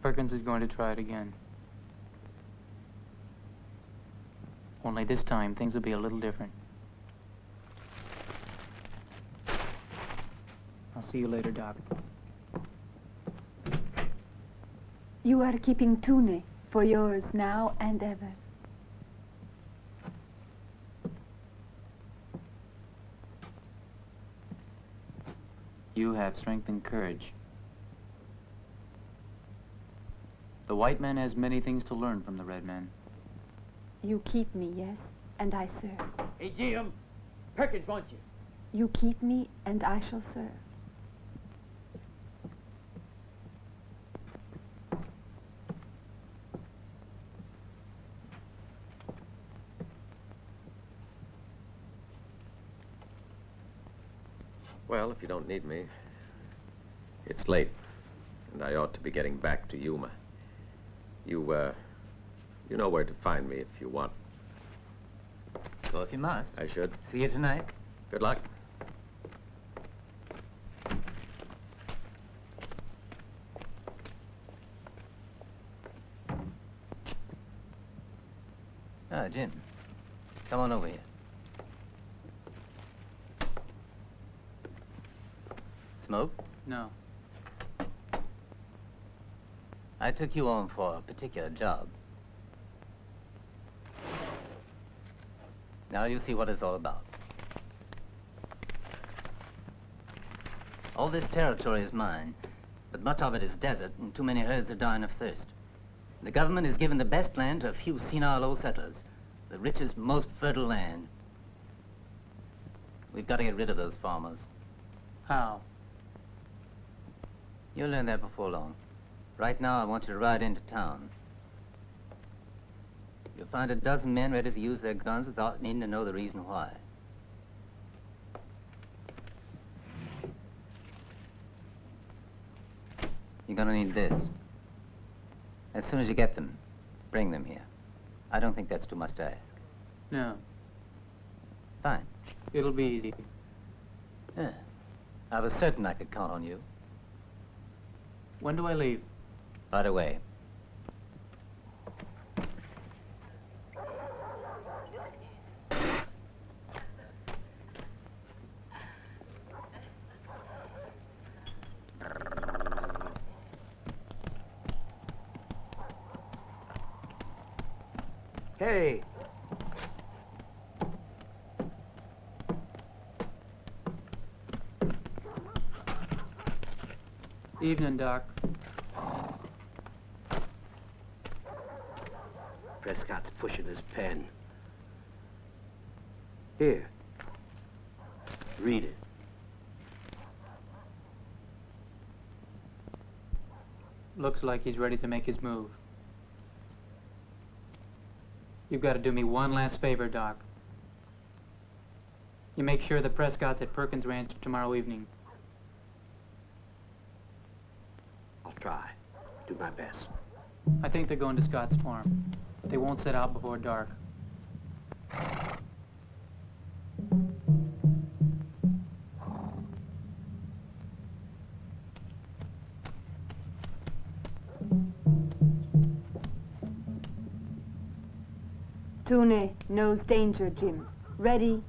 Perkins is going to try it again. Only this time, things will be a little different. I'll see you later, Doc. You are keeping Tune for yours now and ever. You have strength and courage. The white man has many things to learn from the red man. You keep me, yes, and I serve. Hey, Jim, Perkins wants you. You keep me, and I shall serve. Well, if you don't need me, it's late, and I ought to be getting back to Yuma. You know where to find me if you want. Go if you must. I should. See you tonight. Good luck. Ah, Jim. Come on over here. Smoke? No. I took you on for a particular job. Now you'll see what it's all about. All this territory is mine, but much of it is desert, and too many herds are dying of thirst. The government has given the best land to a few senile old settlers, the richest, most fertile land. We've got to get rid of those farmers. How? You'll learn that before long. Right now, I want you to ride into town. You'll find a dozen men ready to use their guns without needing to know the reason why. You're gonna need this. As soon as you get them, bring them here. I don't think that's too much to ask. No. Fine. It'll be easy. Yeah. I was certain I could count on you. When do I leave? Right away. Hey. Evening, Doc. Prescott's pushing his pen. Here. Read it. Looks like he's ready to make his move. You've got to do me one last favor, Doc. You make sure the Prescott's at Perkins Ranch tomorrow evening. I'll try. Do my best. I think they're going to Scott's farm. But they won't set out before dark. Tune knows danger, Jim. Ready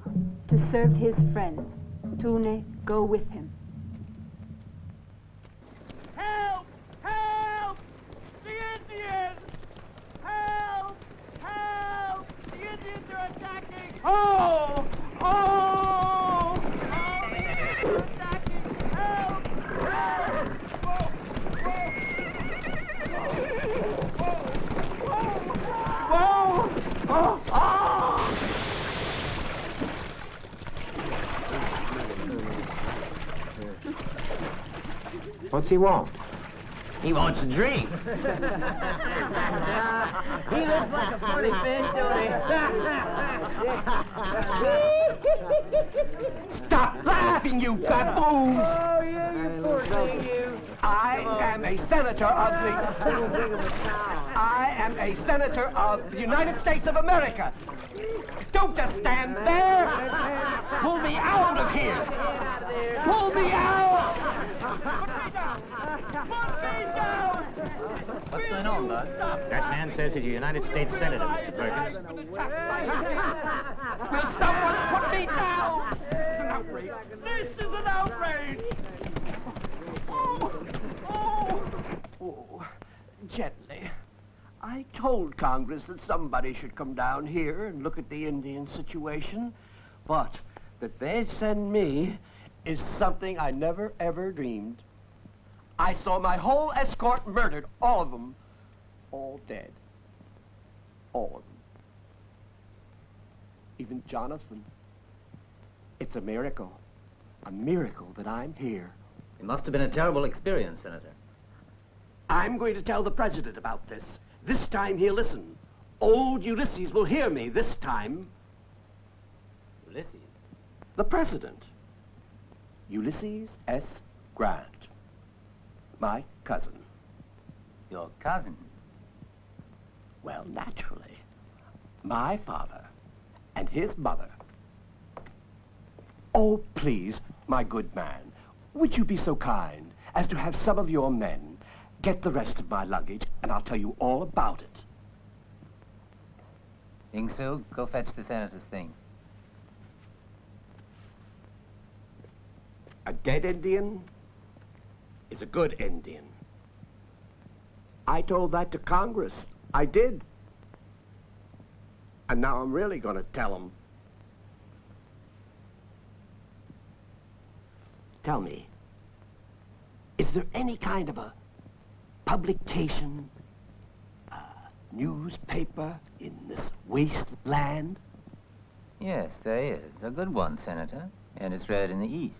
to serve his friends. Tune, go with him. Help! Help! The Indians! Help! Help! The Indians are attacking! Oh! Oh! Oh! The Indians are attacking! Help! Help! Whoa! Oh! Oh! What's he want? He wants a drink. He looks like a funny fish, don't he? Stop laughing, you baboons! Oh, yeah, you poor thing, you. I am a senator of the United States of America. Don't just stand there. Pull me out of here. Pull me out. Put me down. Put me down. What's going on, Bud? That man says he's a United States Senator, Mr. Perkins. Will someone put me down? This is an outrage. This is an outrage. Oh, gently. I told Congress that somebody should come down here and look at the Indian situation, but that they'd send me is something I never, ever dreamed. I saw my whole escort murdered, all of them, all dead. All of them. Even Jonathan. It's a miracle that I'm here. It must have been a terrible experience, Senator. I'm going to tell the president about this. This time he'll listen. Old Ulysses will hear me this time. Ulysses? The president. Ulysses S. Grant. My cousin. Your cousin? Well, naturally. My father and his mother. Oh, please, my good man, would you be so kind as to have some of your men get the rest of my luggage, and I'll tell you all about it. Ingsu, go fetch the senator's things. A dead Indian is a good Indian. I told that to Congress. I did. And now I'm really going to tell them. Tell me, is there any kind of a publication, newspaper in this wasteland? Yes, there is. A good one, Senator. And it's read in the East.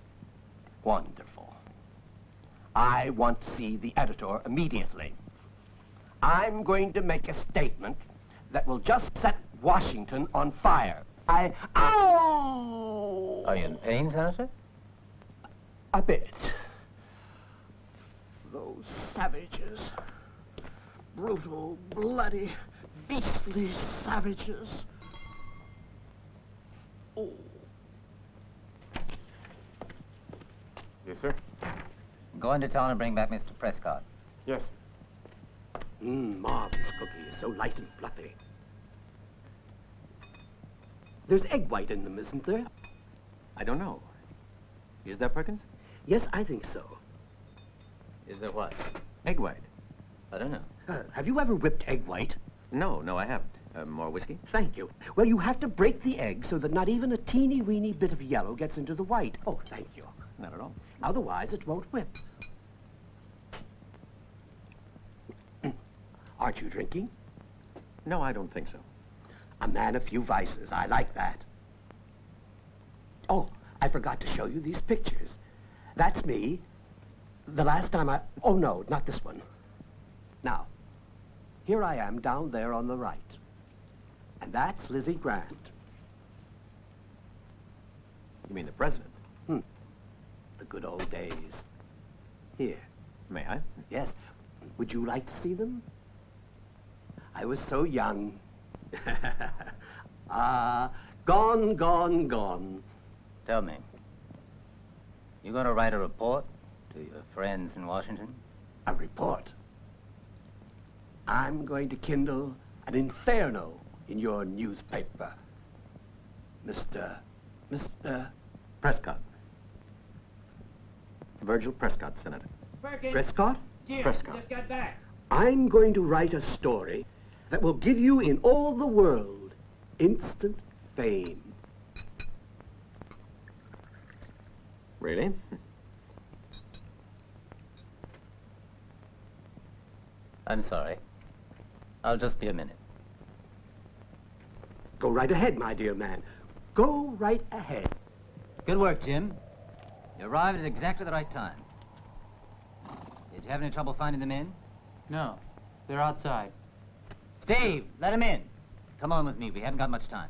Wonderful. I want to see the editor immediately. I'm going to make a statement that will just set Washington on fire. Ow! Are you in pain, Senator? A bit. Those savages. Brutal, bloody, beastly savages. Oh. Yes, sir? Go into town and bring back Mr. Prescott. Yes. Marvelous cookie. So light and fluffy. There's egg white in them, isn't there? I don't know. Is there, Perkins? Yes, I think so. Is there what? Egg white. I don't know. Have you ever whipped egg white? No, I haven't. More whiskey? Thank you. Well, you have to break the egg so that not even a teeny-weeny bit of yellow gets into the white. Oh, thank you. Not at all. Otherwise, it won't whip. Aren't you drinking? No, I don't think so. A man of few vices. I like that. Oh, I forgot to show you these pictures. That's me. The last time I... Oh, no, not this one. Now, here I am down there on the right. And that's Lizzie Grant. You mean the president? The good old days. Here. May I? Yes. Would you like to see them? I was so young. Gone, gone, gone. Tell me, you going to write a report to your friends in Washington? A report? I'm going to kindle an inferno in your newspaper. Mr. Prescott. Virgil Prescott, Senator. Perkins. Prescott? Jim, Prescott. just got back. I'm going to write a story that will give you in all the world instant fame. Really? I'm sorry. I'll just be a minute. Go right ahead, my dear man. Go right ahead. Good work, Jim. You arrived at exactly the right time. Did you have any trouble finding the men? No, they're outside. Steve, let him in. Come on with me. We haven't got much time.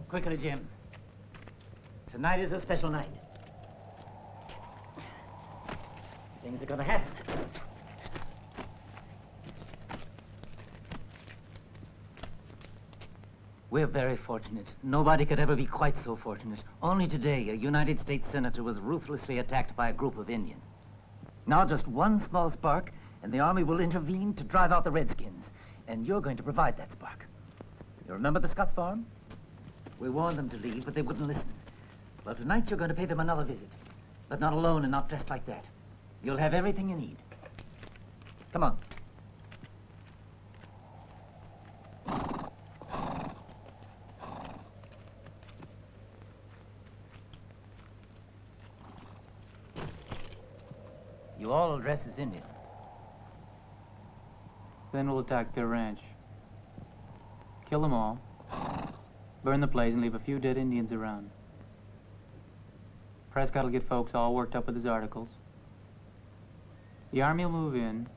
Quickly, Jim. Tonight is a special night. Things are gonna happen. We're very fortunate. Nobody could ever be quite so fortunate. Only today, a United States senator was ruthlessly attacked by a group of Indians. Now just one small spark, and the Army will intervene to drive out the Redskins. And you're going to provide that spark. You remember the Scott's farm? We warned them to leave, but they wouldn't listen. Well, tonight you're going to pay them another visit. But not alone and not dressed like that. You'll have everything you need. Come on. You all dress as Indians. Then we'll attack their ranch. Kill them all. Burn the place and leave a few dead Indians around. Prescott will get folks all worked up with his articles. The Army will move in,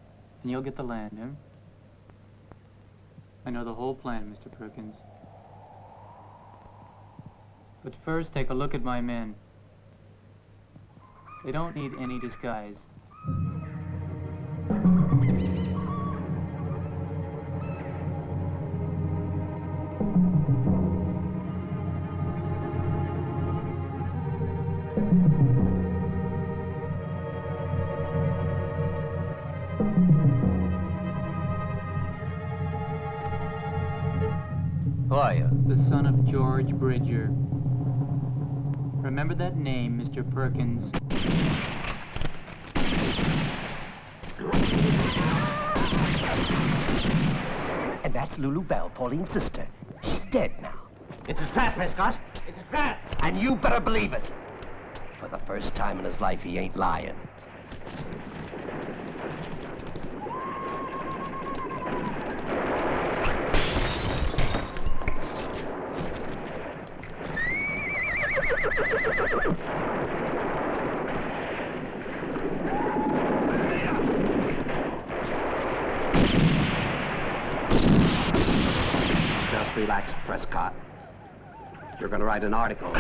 and you'll get the land, eh? I know the whole plan, Mr. Perkins. But first, take a look at my men. They don't need any disguise. Who are you? The son of George Bridger. Remember that name, Mr. Perkins. And that's Lulu Bell, Pauline's sister. She's dead now. It's a trap, Prescott. It's a trap. And you better believe it. For the first time in his life, he ain't lying. Just relax, Prescott. You're gonna write an article.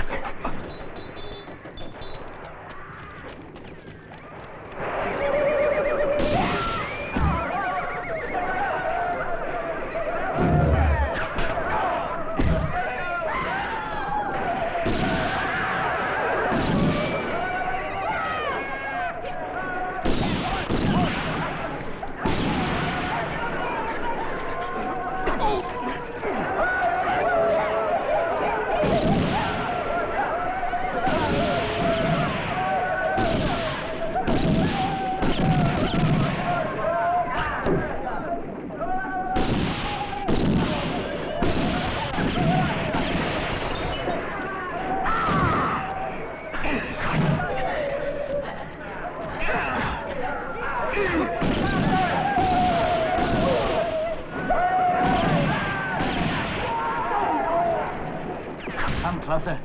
Come closer.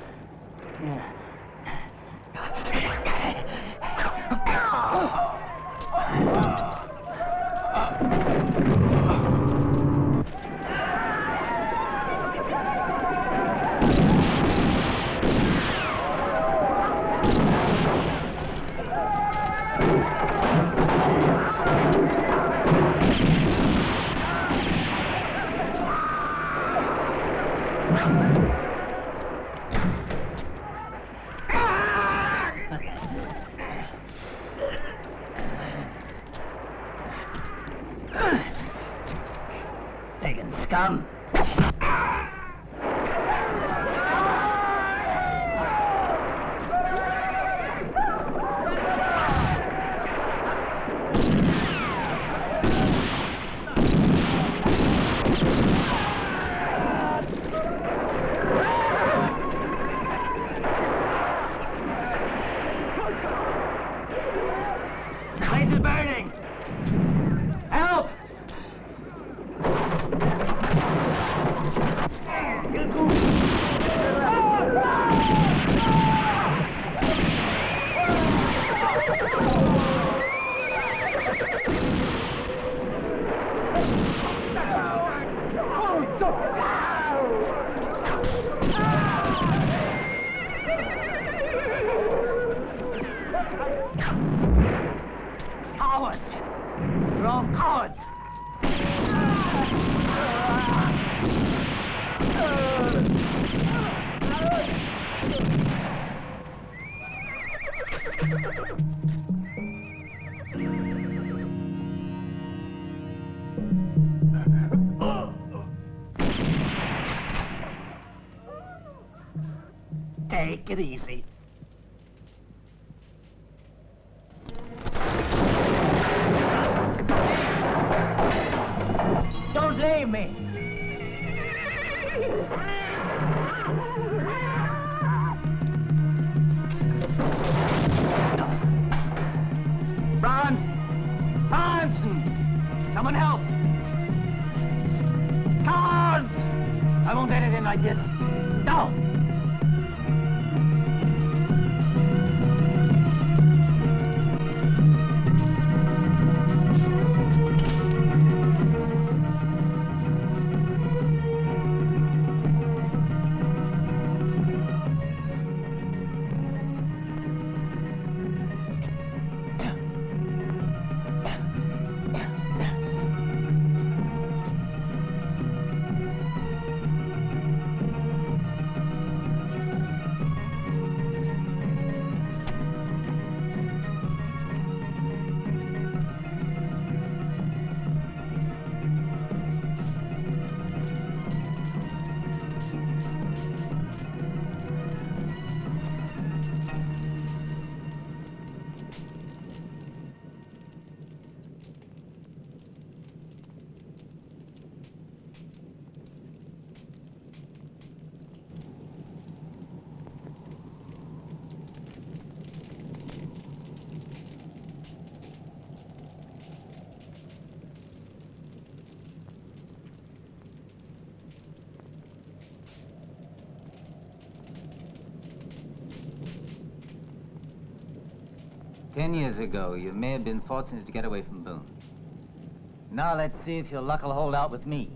Pagan scum. Place is burning. Help! Cowards! You're all cowards! Take it easy. Don't leave me! Franz! Franz! Someone help! Cowards! I won't let it in like this. No! "10 years ago, you may have been fortunate to get away from Boon. Now let's see if your luck will hold out with me."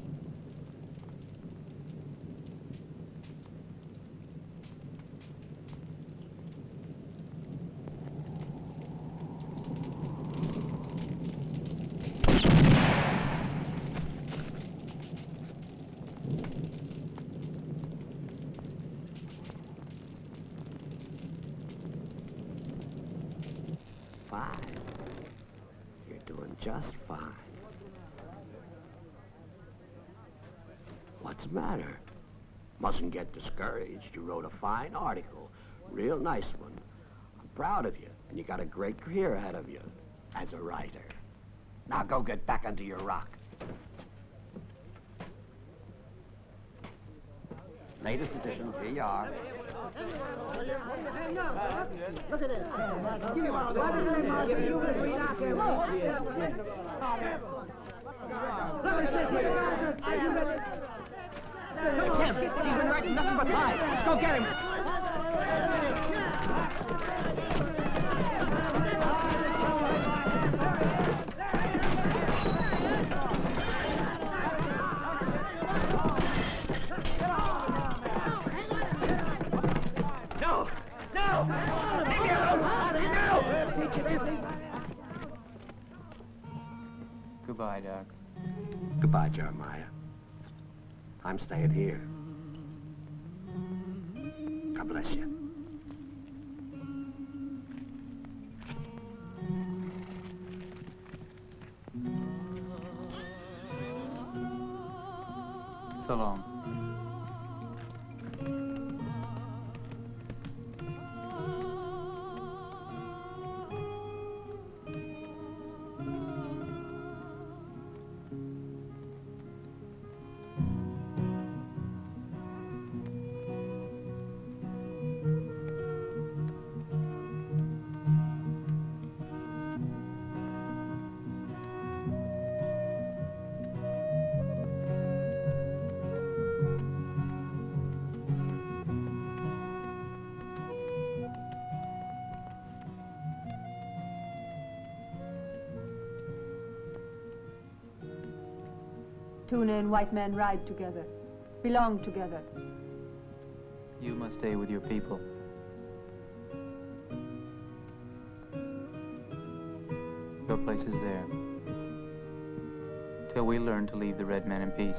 Fine. You're doing just fine. What's the matter? Mustn't get discouraged. You wrote a fine article. Real nice one. I'm proud of you, and you got a great career ahead of you as a writer. Now go get back under your rock. Latest edition, here you are. Look at this. Give me one of those. It's him. He's been writing nothing but lies. Let's go get him. Goodbye, Doc. Goodbye, Jeremiah. I'm staying here. God bless you. So long. Tuna and white man ride together, belong together. You must stay with your people. Go your place is there. Till we learn to leave the red men in peace.